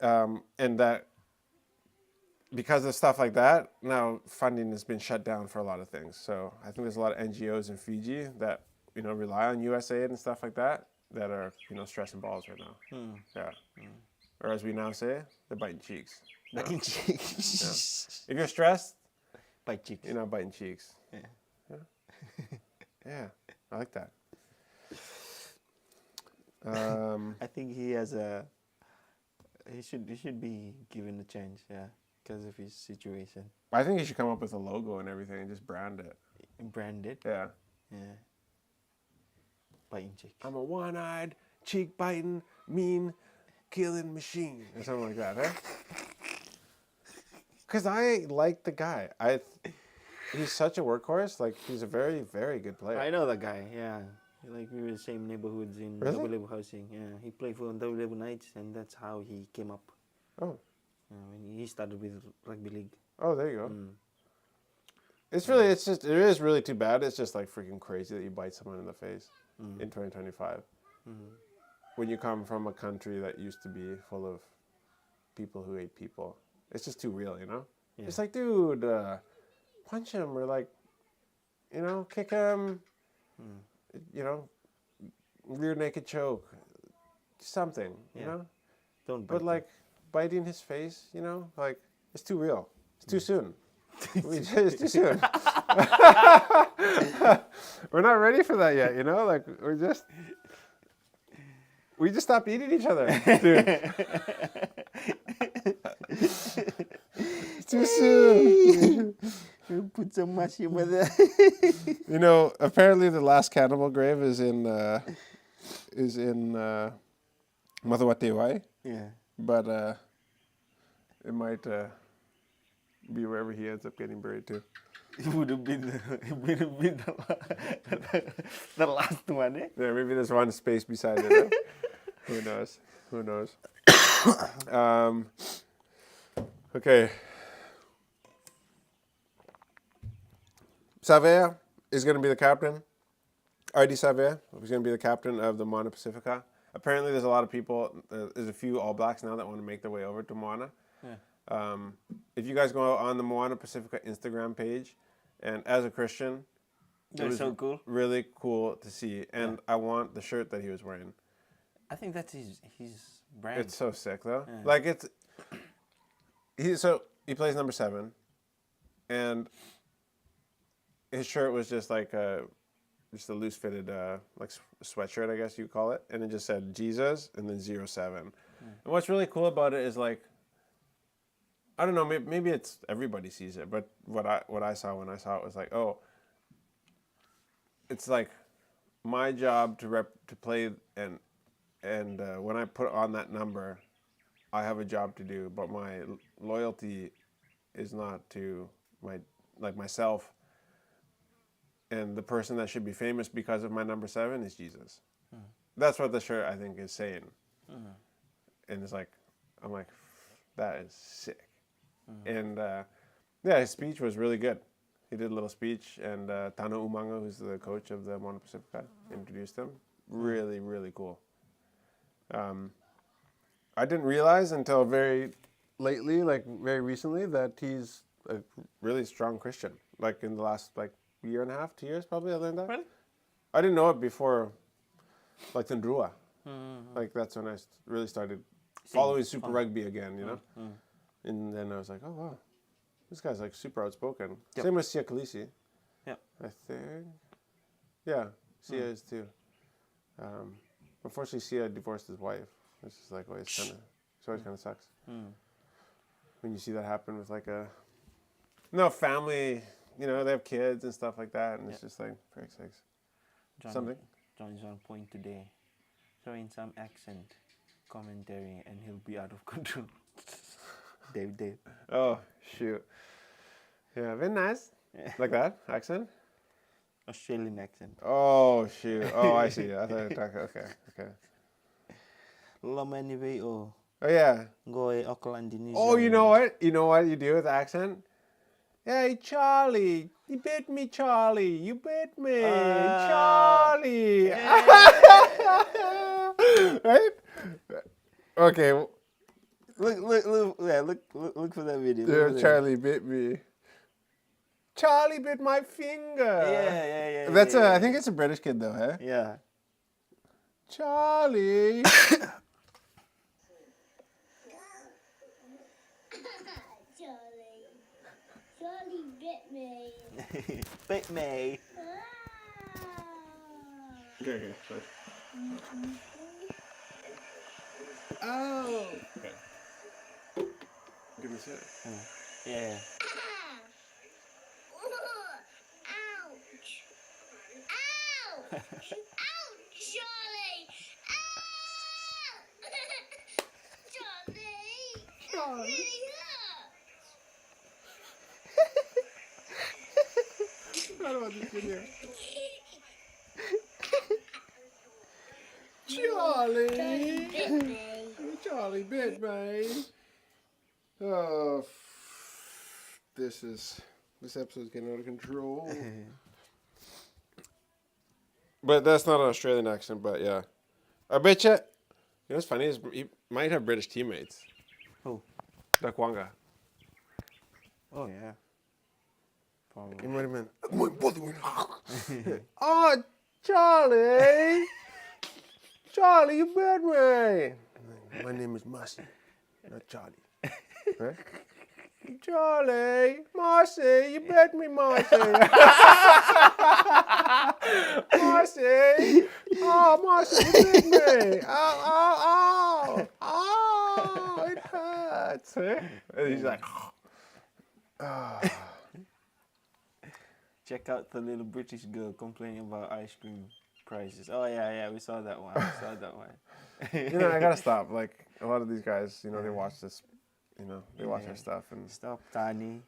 and that because of stuff like that, now funding has been shut down for a lot of things. So I think there's a lot of NGOs in Fiji that, rely on USAID and stuff like that are, stressing balls right now. Yeah. Or as we now say, they're biting cheeks. Biting cheeks. Yeah. If you're stressed, bite cheeks. You're not biting cheeks. Yeah. Yeah, I like that. I think he has he should be given a chance, because of his situation. I think he should come up with a logo and everything and just brand it. Brand it? Yeah. Biting cheeks. I'm a one-eyed, cheek-biting, mean, killing machine, or something like that, eh? Because I like the guy. He's such a workhorse. Like, he's a very, very good player. I know that guy, yeah. Like, we were in the same neighborhoods in Really? double level housing. Yeah, he played for double level Knights, and that's how he came up. Oh. When he started with rugby league. Oh, there you go. It is really too bad. It's just like freaking crazy that you bite someone in the face in 2025. When you come from a country that used to be full of people who ate people. It's just too real, Yeah. It's like, dude, punch him or like, kick him, rear naked choke, something, Don't bite But like biting his face, like it's too real. It's too soon. It's too soon. We're not ready for that yet, you know? Like, we just stopped eating each other, dude. It's too soon. Put some mushroom in there. You know, apparently the last cannibal grave is in Matawatewai. Yeah. But it might be wherever he ends up getting buried too. It would have been the last one, eh? Yeah, maybe there's one space beside it. Huh? Who knows? Who knows? Okay. Savea is going to be the captain. RD Savea is going to be the captain of the Moana Pacifica. Apparently, there's a lot of people. There's a few All Blacks now that want to make their way over to Moana. Yeah. If you guys go on the Moana Pacifica Instagram page, and as a Christian, It was so cool. Really cool to see. And I want the shirt that he was wearing. I think that's his brand. It's so sick though. Yeah. Like he plays number 7, and his shirt was just like just a loose fitted like sweatshirt, I guess you call it, and it just said Jesus and then 07. And what's really cool about it is like, I don't know, maybe it's everybody sees it, but what I saw when I saw it was like, oh, it's like my job to play and when I put on that number, I have a job to do, but my loyalty is not to myself. And the person that should be famous because of my number 7 is Jesus. That's what the shirt, I think, is saying. And it's like, I'm like, that is sick. And yeah, his speech was really good. He did a little speech, and Tano Umanga, who's the coach of the Moana Pacifica, introduced him. Really, really cool. I didn't realize until very lately, like very recently, that he's a really strong Christian. Like in the last year and a half, 2 years, probably, other than that. Really? I didn't know it before, like Tendrua. Like that's when I really started following Super Rugby again, you know. And then I was like, oh wow, this guy's like super outspoken. Yep. Same with Sia Khaleesi. Yeah. I think. Yeah, Sia is too. Unfortunately, Sia divorced his wife. It's just like always kind of sucks. When you see that happen with like family, you know, they have kids and stuff like that, and it's just like, for Christ's sakes. John is on point today, showing some accent commentary, and he'll be out of control. Dave. Oh shoot. Yeah, very nice. Like that accent. Australian accent. Oh shoot. Oh, I see. I thought you were talking. Okay. Oh yeah. Go Auckland, Indonesia. Oh, you know what? You know what you do with the accent? Hey, Charlie. You bit me, Charlie. You bit me. Charlie. Right? Okay. Look for that video. Yeah, Charlie bit me. Charlie bit my finger. Yeah. That's I think it's a British kid though, huh? Yeah. Charlie. Charlie bit me. Bit me. Okay, sorry. Oh. Okay. Give me a second. Yeah. Ouch! Ouch! Ouch, Charlie! Charlie! It really hurts! I don't want this video. Charlie! Charlie bit me. Oh, this episode's getting out of control. But that's not an Australian accent, but yeah. I bet you. You know what's funny is he might have British teammates. Who? Dakwanga. Oh yeah. Probably. He might have been. Oh, Charlie! Charlie, you bit me. My name is Mussy, not Charlie. Right? Charlie, Marcy, you bit me, Marcy. Marcy, oh, Marcy, you bit me. Oh, it hurts. And he's like, Check out the little British girl complaining about ice cream prices. Oh yeah, we saw that one. I gotta stop. Like a lot of these guys, they watch this, they watch our stuff, and Stop, Tani.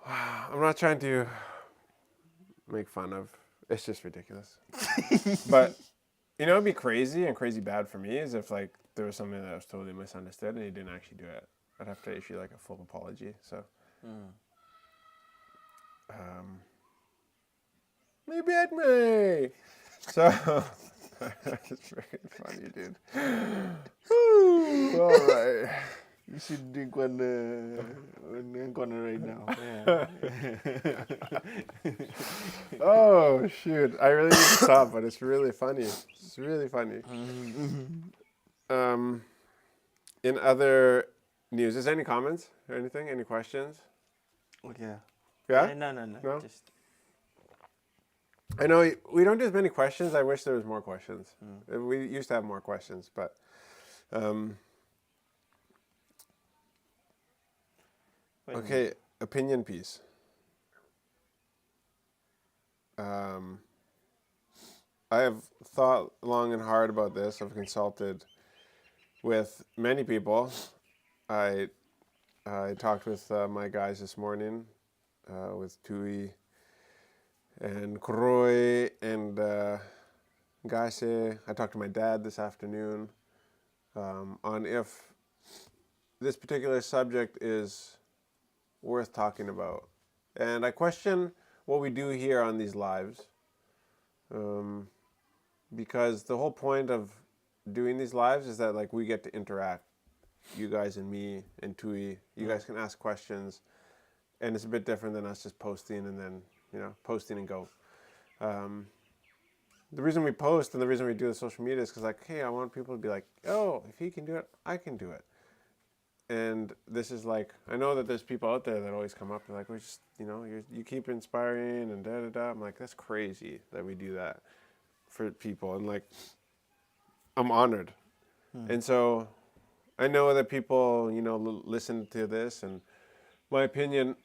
I'm not trying to make fun of. It's just ridiculous. But it'd be crazy and crazy bad for me is if like there was something that was totally misunderstood and he didn't actually do it. I'd have to issue like a full apology. So, me bit me. So it's freaking funny, dude. Woo, all right. You should drink one corner right now. Yeah. Oh shoot! I really need to stop, but it's really funny. It's really funny. In other news, is there any comments or anything? Any questions? Okay. Yeah? No. Just I know we don't do as many questions. I wish there was more questions. We used to have more questions, but okay, opinion piece. I have thought long and hard about this. I've consulted with many people. I talked with my guys this morning, with Tui and Kroy and Gase. I talked to my dad this afternoon on if this particular subject is worth talking about. And I question what we do here on these lives, because the whole point of doing these lives is that like we get to interact, you guys and me and Tui. You guys can ask questions, and it's a bit different than us just posting and then posting and go. The reason we post and the reason we do the social media is because like, hey, I want people to be like, oh, if he can do it, I can do it. And this is like, I know that there's people out there that always come up and like, we just, you keep inspiring and da da da. I'm like, that's crazy that we do that for people, and like, I'm honored. And so I know that people, listen to this, and my opinion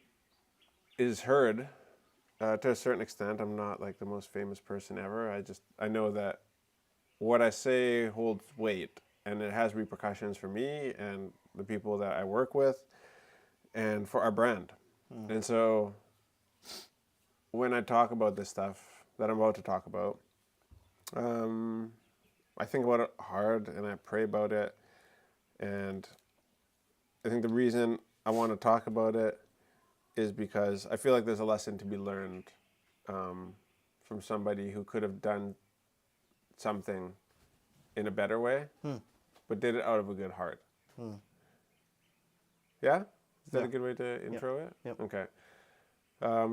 is heard to a certain extent. I'm not like the most famous person ever. I know that what I say holds weight, and it has repercussions for me and the people that I work with and for our brand. And so when I talk about this stuff that I'm about to talk about, I think about it hard and I pray about it. And I think the reason I want to talk about it is because I feel like there's a lesson to be learned from somebody who could have done something in a better way, but did it out of a good heart. Yeah? Is that a good way to intro it? Yep. Okay.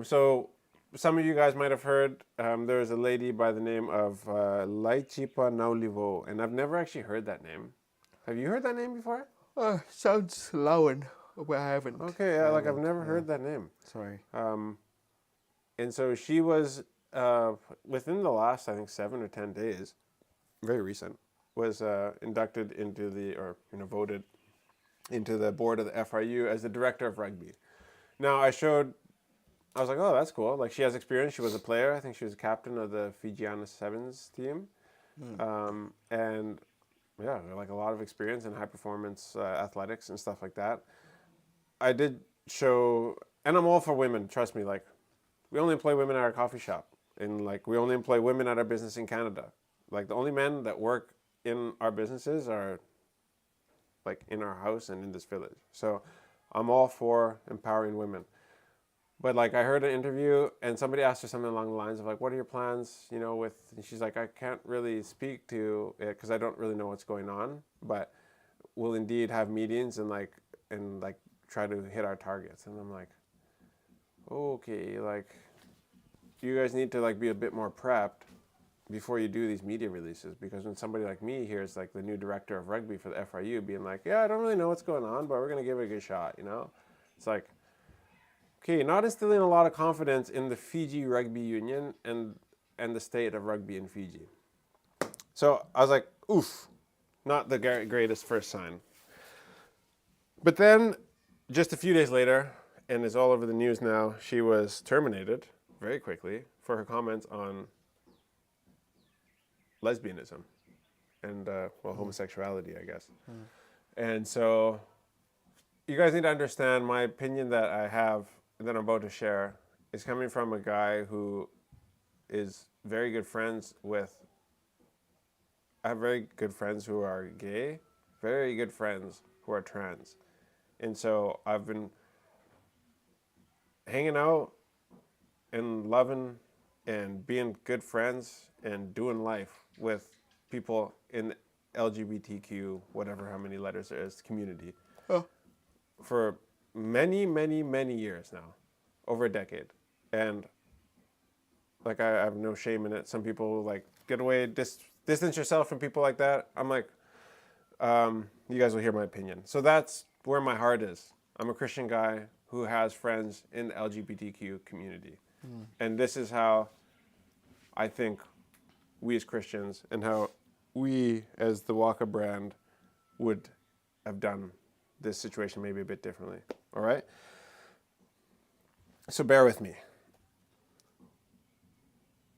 So some of you guys might have heard there's a lady by the name of Laichipa Naulivo, and I've never actually heard that name. Have you heard that name before? Sounds Lawan, but I haven't. Okay, yeah, like I've never heard that name. Sorry. And so she was, within the last, I think, 7 or 10 days, very recent, was inducted into voted into the board of the FRU as the director of rugby. Now, I was like, oh, that's cool. Like, she has experience. She was a player. I think she was a captain of the Fijiana Sevens team. And, yeah, like a lot of experience in high-performance athletics and stuff like that. I did show, and I'm all for women, trust me. Like, we only employ women at our coffee shop. And, like, we only employ women at our business in Canada. Like, the only men that work in our businesses are, like, in our house and in this village. So I'm all for empowering women. But like I heard an interview and somebody asked her something along the lines of like, what are your plans, and she's like, I can't really speak to it because I don't really know what's going on, but we'll indeed have meetings and try to hit our targets. And I'm like, okay, like you guys need to like be a bit more prepped before you do these media releases, because when somebody like me hears like the new director of rugby for the FRU being like, yeah, I don't really know what's going on, but we're going to give it a good shot, It's like, okay, not instilling a lot of confidence in the Fiji Rugby Union and the state of rugby in Fiji. So I was like, oof, not the greatest first sign. But then, just a few days later, and it's all over the news now, she was terminated very quickly for her comments on lesbianism and, homosexuality, I guess. And so you guys need to understand my opinion that I have, that I'm about to share, is coming from a guy who is very good friends with, I have very good friends who are gay, very good friends who are trans. And so I've been hanging out and loving and being good friends and doing life with people in LGBTQ, whatever how many letters there is, community, for many, many, many years now, over a decade. And like I have no shame in it. Some people like get away, distance yourself from people like that. I'm like, you guys will hear my opinion. So that's where my heart is. I'm a Christian guy who has friends in the LGBTQ community. And this is how I think we as Christians and how we as the Waka brand would have done this situation maybe a bit differently. All right? So bear with me.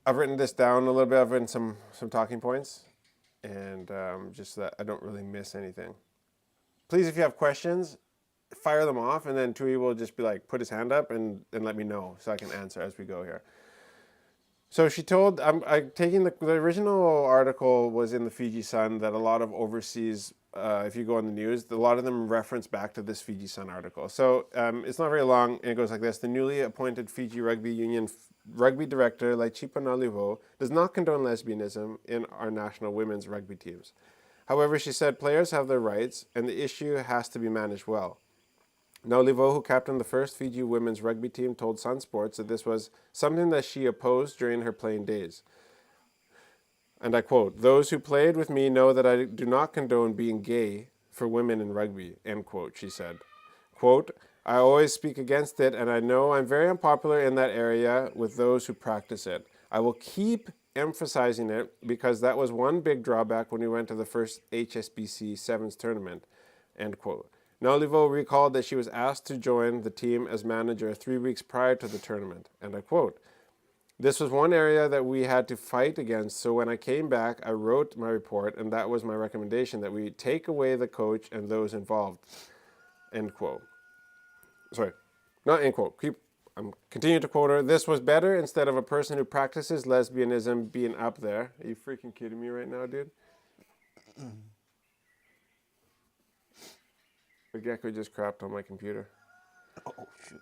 I've written this down a little bit. I've written some talking points, and just so that I don't really miss anything. Please, if you have questions, fire them off, and then Tui will just be like, put his hand up and let me know so I can answer as we go here. So she told, I'm taking the original article was in the Fiji Sun that a lot of overseas, if you go on the news, a lot of them reference back to this Fiji Sun article. So it's not very long, and it goes like this. The newly appointed Fiji Rugby Union rugby director, Laichipa Nalivo, does not condone lesbianism in our national women's rugby teams. However, she said players have their rights, and the issue has to be managed well. Nalivo, who captained the first Fiji women's rugby team, told Sun Sports that this was something that she opposed during her playing days. And I quote, "Those who played with me know that I do not condone being gay for women in rugby," end quote, she said. Quote, "I always speak against it, and I know I'm very unpopular in that area with those who practice it. I will keep emphasizing it because that was one big drawback when we went to the first HSBC Sevens tournament," end quote. Nalivo recalled that she was asked to join the team as manager 3 weeks prior to the tournament, and I quote, "This was one area that we had to fight against, so when I came back, I wrote my report, and that was my recommendation, that we take away the coach and those involved," end quote. Sorry, not end quote. I'm continuing to quote her. "This was better instead of a person who practices lesbianism being up there." Are you freaking kidding me right now, dude? The gecko just crapped on my computer. Oh, shoot.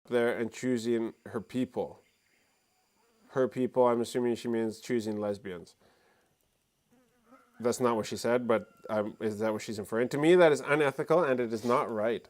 There and choosing her people. Her people, I'm assuming she means choosing lesbians. That's not what she said, but is that what she's inferring? "To me, that is unethical and it is not right."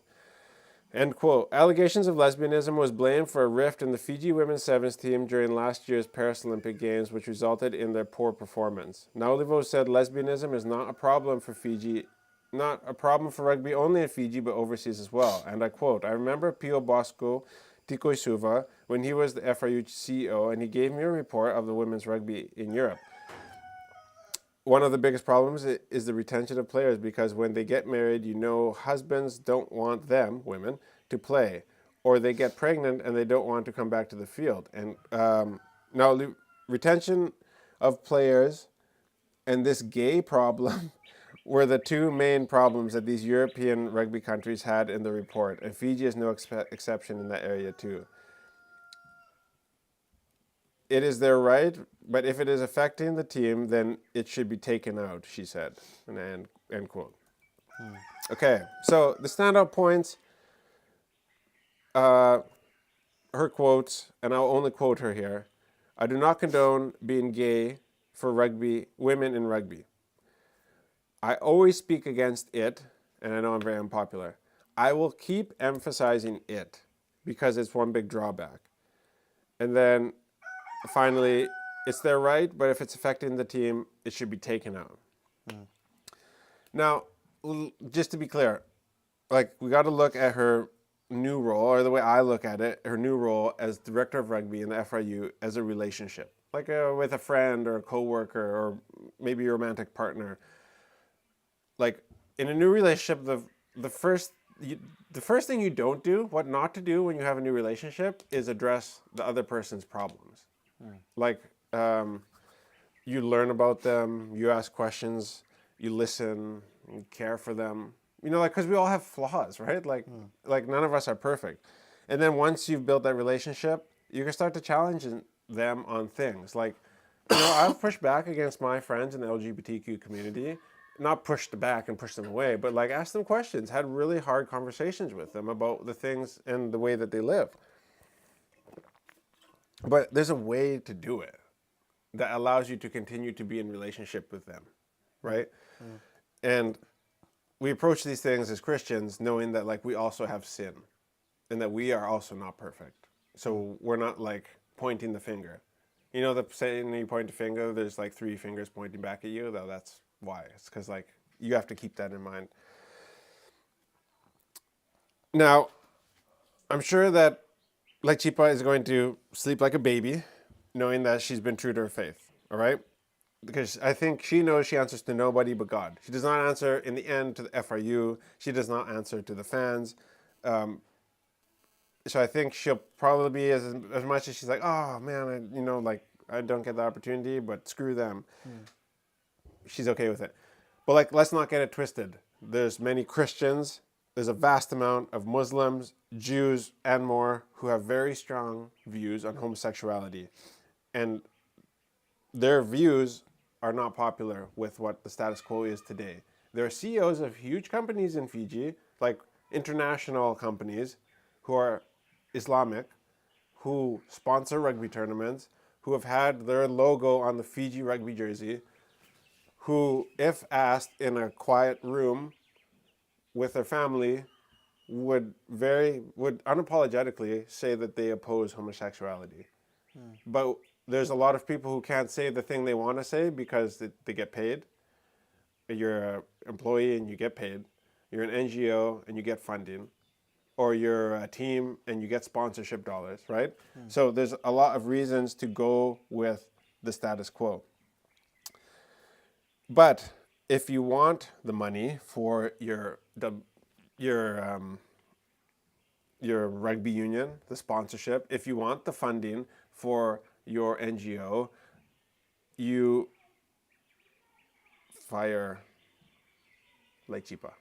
End quote. Allegations of lesbianism was blamed for a rift in the Fiji women's sevens team during last year's Paris Olympic Games, which resulted in their poor performance. Nalivo said lesbianism is not a problem for Fiji, not a problem for rugby only in Fiji, but overseas as well. And I quote, "I remember Pio Bosco Tikoisuva when he was the FRU CEO, and he gave me a report of the women's rugby in Europe. One of the biggest problems is the retention of players, because when they get married, husbands don't want them, women, to play, or they get pregnant and they don't want to come back to the field." And now, retention of players and this gay problem were the two main problems that these European rugby countries had in the report, and Fiji is no exception in that area too. "It is their right, but if it is affecting the team, then it should be taken out," she said. End quote. Okay, so the standout points, her quotes, and I'll only quote her here. "I do not condone being gay for rugby, women in rugby. I always speak against it, and I know I'm very unpopular. I will keep emphasizing it because it's one big drawback." And then finally, "It's their right, but if it's affecting the team, it should be taken out." Now, just to be clear, like, we got to look at her new role, or the way I look at it, her new role as director of rugby in the FRU as a relationship, like with a friend or a coworker or maybe a romantic partner. Like, in a new relationship, the first thing you don't do, what not to do when you have a new relationship, is address the other person's problems. Like, you learn about them, you ask questions, you listen, you care for them. You know, like, because we all have flaws, right? Like none of us are perfect. And then once you've built that relationship, you can start to challenge them on things. Like, you know, I've pushed back against my friends in the LGBTQ community. Not pushed back and pushed them away, but like asked them questions, had really hard conversations with them about the things and the way that they live. But there's a way to do it that allows you to continue to be in relationship with them, right? And we approach these things as Christians knowing that like we also have sin and that we are also not perfect. So we're not like pointing the finger. You know the saying, you point a finger, there's like 3 fingers pointing back at you? Though that's why. It's because like you have to keep that in mind. Now, I'm sure that like Chipa is going to sleep like a baby, knowing that she's been true to her faith, all right? Because I think she knows she answers to nobody but God. She does not answer in the end to the FRU. She does not answer to the fans. So I think she'll probably be as much as she's like, oh man, I don't get the opportunity, but screw them. She's okay with it. But like, let's not get it twisted. There's many Christians. There's a vast amount of Muslims, Jews, and more who have very strong views on homosexuality. And their views are not popular with what the status quo is today. There are CEOs of huge companies in Fiji, like international companies, who are Islamic, who sponsor rugby tournaments, who have had their logo on the Fiji rugby jersey, who, if asked in a quiet room with their family, would unapologetically say that they oppose homosexuality. But there's a lot of people who can't say the thing they want to say because they get paid. You're an employee and you get paid. You're an NGO and you get funding. Or you're a team and you get sponsorship dollars, right? So there's a lot of reasons to go with the status quo. But if you want the money for your rugby union, the sponsorship, if you want the funding for your NGO, you fire Lake Chipa.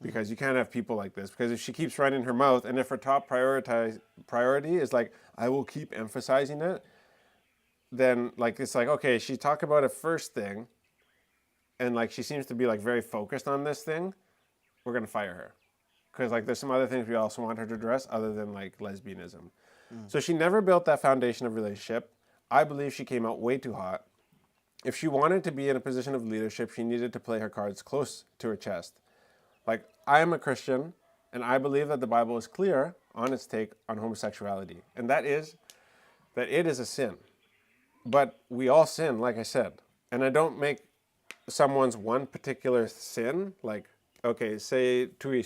Because you can't have people like this. Because if she keeps running her mouth, and if her top priority is like, I will keep emphasizing it, then like it's like, okay, she talked about a first thing, and like she seems to be like very focused on this thing, we're gonna fire her. Because like there's some other things we also want her to address other than like lesbianism. So she never built that foundation of relationship. I believe she came out way too hot. If she wanted to be in a position of leadership, she needed to play her cards close to her chest. Like, I am a Christian, and I believe that the Bible is clear on its take on homosexuality. And that is that it is a sin. But we all sin, like I said. And I don't make someone's one particular sin, like, okay, say Tui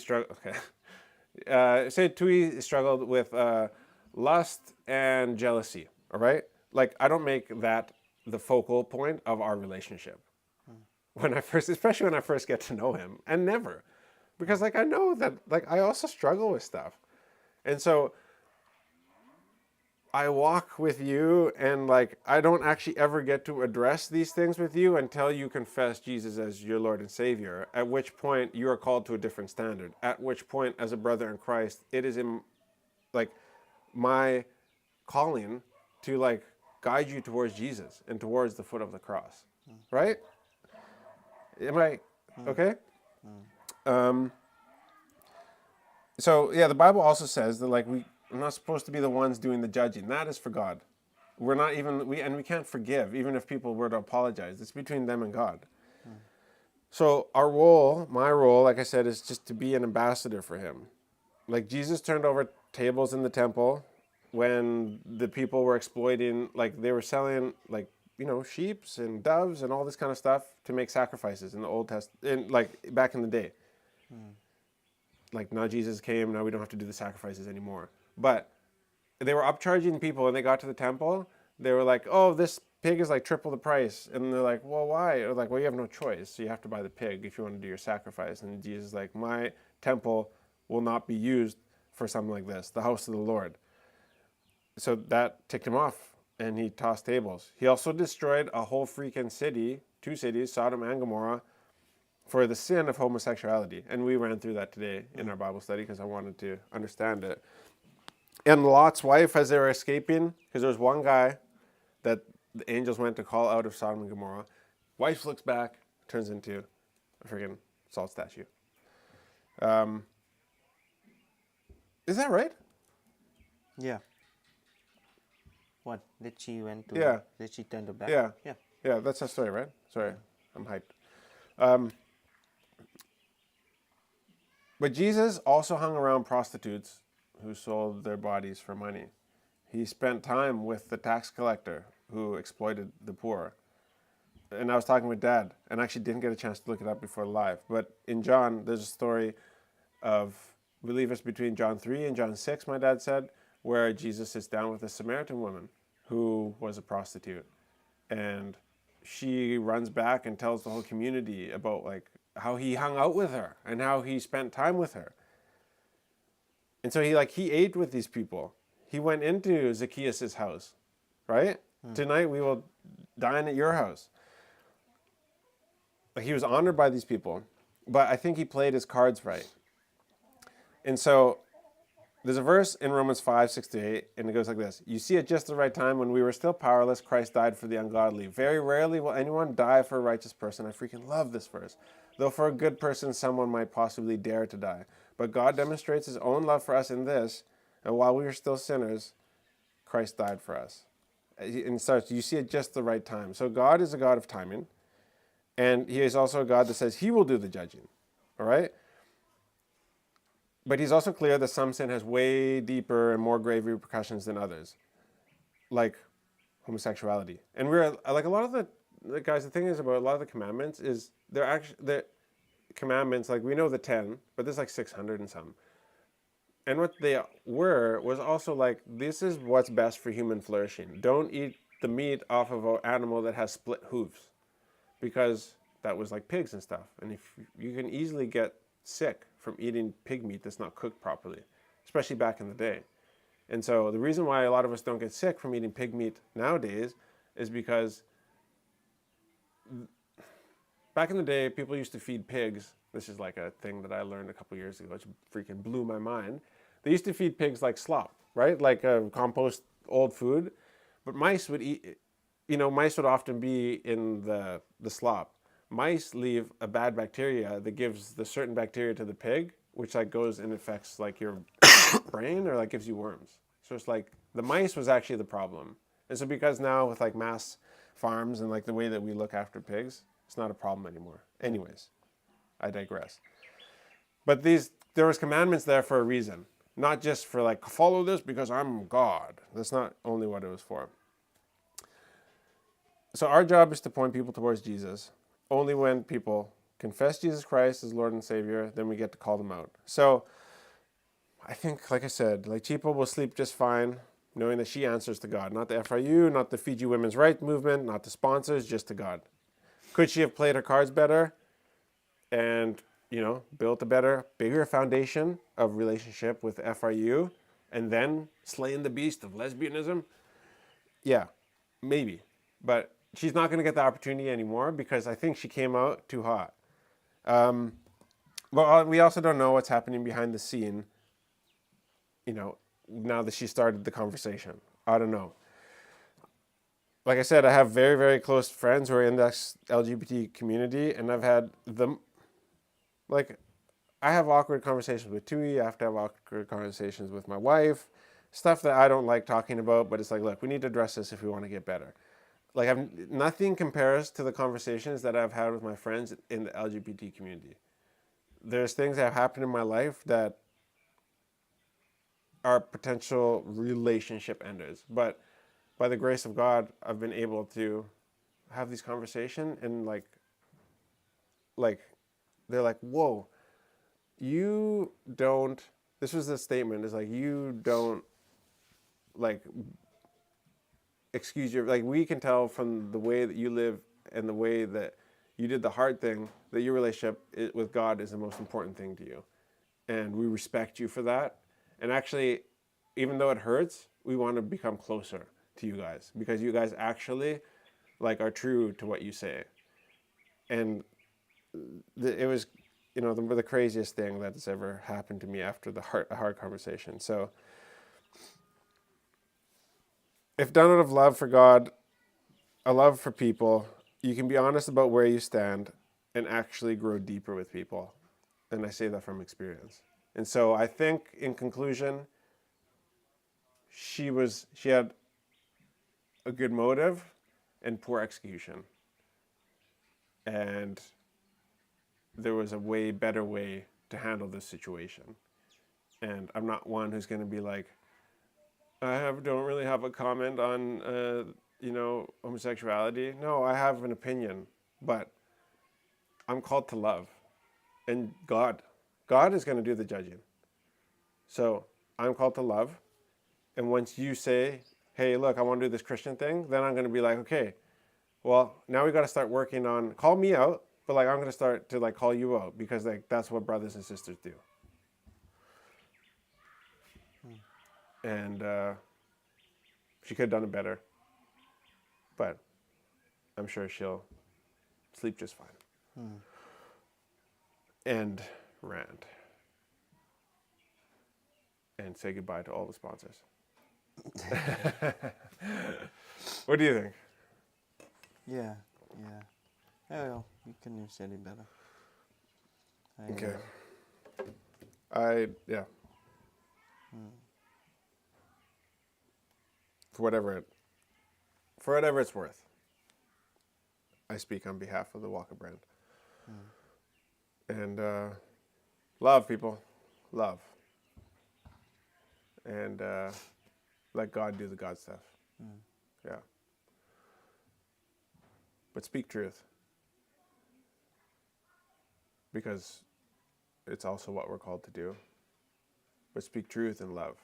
struggled with lust and jealousy, all right? Like, I don't make that the focal point of our relationship. Especially when I first get to know him, and never. Because like I know that like I also struggle with stuff. And so I walk with you and like I don't actually ever get to address these things with you until you confess Jesus as your Lord and Savior, at which point you are called to a different standard. At which point, as a brother in Christ, it is in like my calling to like guide you towards Jesus and towards the foot of the cross. Right? Am I okay? So yeah, the Bible also says that like we're not supposed to be the ones doing the judging. That is for God. We're not even we can't forgive even if people were to apologize. It's between them and God. So our role, my role, like I said, is just to be an ambassador for him. Like Jesus turned over tables in the temple when the people were exploiting, like they were selling like, sheeps and doves and all this kind of stuff to make sacrifices in the Old Testament, like back in the day. like now Jesus came, now we don't have to do the sacrifices anymore. But they were upcharging people when they got to the temple. They were like, oh, this pig is like triple the price. And they're like, well, why? They're like, well, you have no choice. So you have to buy the pig if you want to do your sacrifice. And Jesus is like, my temple will not be used for something like this, the house of the Lord. So that ticked him off, and he tossed tables. He also destroyed a whole freaking city, 2 cities, Sodom and Gomorrah, for the sin of homosexuality. And we ran through that today in our Bible study because I wanted to understand it. And Lot's wife, as they were escaping, because there was one guy that the angels went to call out of Sodom and Gomorrah. Wife looks back, turns into a freaking salt statue. Is that right? Yeah. What? Did she went to? Yeah. Did she turn her back? Yeah. Yeah. Yeah, that's the story, right? Sorry, I'm hyped. But Jesus also hung around prostitutes who sold their bodies for money. He spent time with the tax collector who exploited the poor. And I was talking with Dad, and I actually didn't get a chance to look it up before live. But in John, there's a story of, I believe it's between John 3 and John 6, my dad said, where Jesus sits down with a Samaritan woman who was a prostitute. And she runs back and tells the whole community about like how he hung out with her and how he spent time with her. And so he ate with these people. He went into Zacchaeus' house, right? Tonight we will dine at your house. Like, he was honored by these people, but I think he played his cards right. And so there's a verse in Romans 5, 6 to 8, and it goes like this. You see, at just the right time, when we were still powerless, Christ died for the ungodly. Very rarely will anyone die for a righteous person. I freaking love this verse. Though for a good person, someone might possibly dare to die. But God demonstrates his own love for us in this, and while we were still sinners, Christ died for us. And it starts, you see, at just the right time. So God is a God of timing, and he is also a God that says he will do the judging, all right? But he's also clear that some sin has way deeper and more grave repercussions than others, like homosexuality. And we're like a lot of the guys. The thing is about a lot of the commandments is they're actually the commandments. Like we know the 10, but there's like 600 and some. And what they were was also like, this is what's best for human flourishing. Don't eat the meat off of an animal that has split hooves, because that was like pigs and stuff. And if you can easily get sick from eating pig meat that's not cooked properly, especially back in the day. And so the reason why a lot of us don't get sick from eating pig meat nowadays is because back in the day, people used to feed pigs. This is like a thing that I learned a couple years ago, which freaking blew my mind. They used to feed pigs like slop, right? Like compost old food. But mice would eat, mice would often be in the slop. Mice leave a bad bacteria that gives the certain bacteria to the pig, which like goes and affects like your brain or like gives you worms. So it's like the mice was actually the problem. And so because now with like mass farms and like the way that we look after pigs, it's not a problem anymore. Anyways, I digress. But there was commandments there for a reason, not just for like follow this because I'm God. That's not only what it was for. So our job is to point people towards Jesus. Only when people confess Jesus Christ as Lord and Savior, then we get to call them out. So I think, like I said, like Chipo will sleep just fine, knowing that she answers to God, not the FRU, not the Fiji women's rights movement, not the sponsors, just to God. Could she have played her cards better and, built a better, bigger foundation of relationship with FRU and then slain the beast of lesbianism? Yeah, maybe. But she's not going to get the opportunity anymore because I think she came out too hot. But we also don't know what's happening behind the scene, now that she started the conversation. I don't know. Like I said, I have very, very close friends who are in the LGBT community, and I've had them, I have awkward conversations with Tui, I have to have awkward conversations with my wife, stuff that I don't like talking about, but it's like, look, we need to address this if we want to get better. Like, nothing compares to the conversations that I've had with my friends in the LGBT community. There's things that have happened in my life that are potential relationship enders. But by the grace of God, I've been able to have these conversations and like they're like, whoa, you don't, this was the statement, is like, you don't, like, excuse your, like, we can tell from the way that you live and the way that you did the hard thing that your relationship with God is the most important thing to you. And we respect you for that. And actually, even though it hurts, we want to become closer to you guys because you guys actually, like, are true to what you say. And it was, you know, the craziest thing that's ever happened to me after a hard conversation. So if done out of love for God, a love for people, you can be honest about where you stand and actually grow deeper with people. And I say that from experience. And so I think, in conclusion, she had a good motive and poor execution. And there was a way better way to handle this situation. And I'm not one who's going to be like, don't really have a comment on, homosexuality. No, I have an opinion, but I'm called to love. And God is going to do the judging. So I'm called to love. And once you say, hey, look, I want to do this Christian thing, then I'm going to be like, okay, well, now we got to start working on, call me out, but like I'm going to start to like call you out because like that's what brothers and sisters do. And she could have done it better, but I'm sure she'll sleep just fine. And rant. And say goodbye to all the sponsors. What do you think? Yeah. Oh, well, you couldn't have said it better. Okay. Yeah. For whatever it's worth, I speak on behalf of the Walker brand. And love, people. Love. And let God do the God stuff. Yeah. But speak truth. Because it's also what we're called to do. But speak truth and love.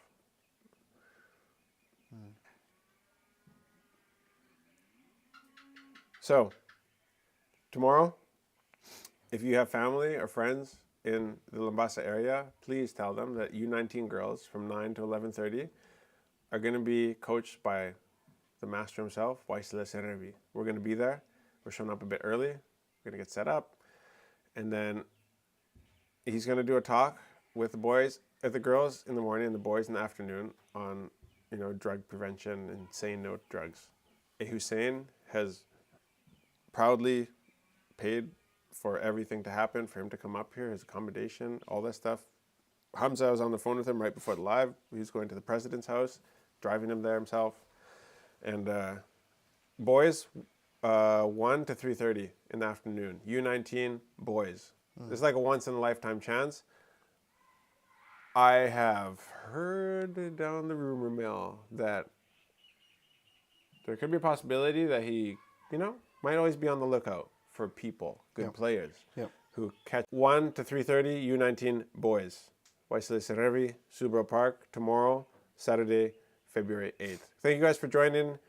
So, tomorrow, if you have family or friends in the Lambasa area, please tell them that U19 girls from 9 to 11:30 are going to be coached by the master himself, Waisila Serevi. We're going to be there. We're showing up a bit early. We're going to get set up. And then he's going to do a talk with the girls in the morning and the boys in the afternoon on, drug prevention and saying no to drugs. Hussein has proudly paid for everything to happen, for him to come up here, his accommodation, all that stuff. Hamza was on the phone with him right before the live. He was going to the president's house, driving him there himself. And boys, 1 to 3:30 in the afternoon. U19 boys. It's like a once-in-a-lifetime chance. I have heard down the rumor mill that there could be a possibility that he, might always be on the lookout for people, good players, who catch 1 to 3:30 U19 boys. Waisile Serevi, Subro Park, tomorrow, Saturday, February 8th. Thank you guys for joining.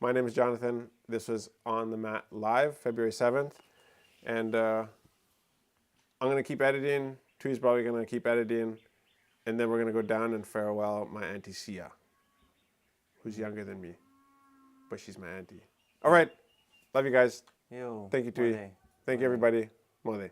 My name is Jonathan. This was On the Mat Live, February 7th. And I'm going to keep editing. Tui's probably going to keep editing. And then we're going to go down and farewell my Auntie Sia, who's younger than me. But she's my auntie. All right. Love you guys. Yo, Thank you, Tui. Thank you, everybody. Mole.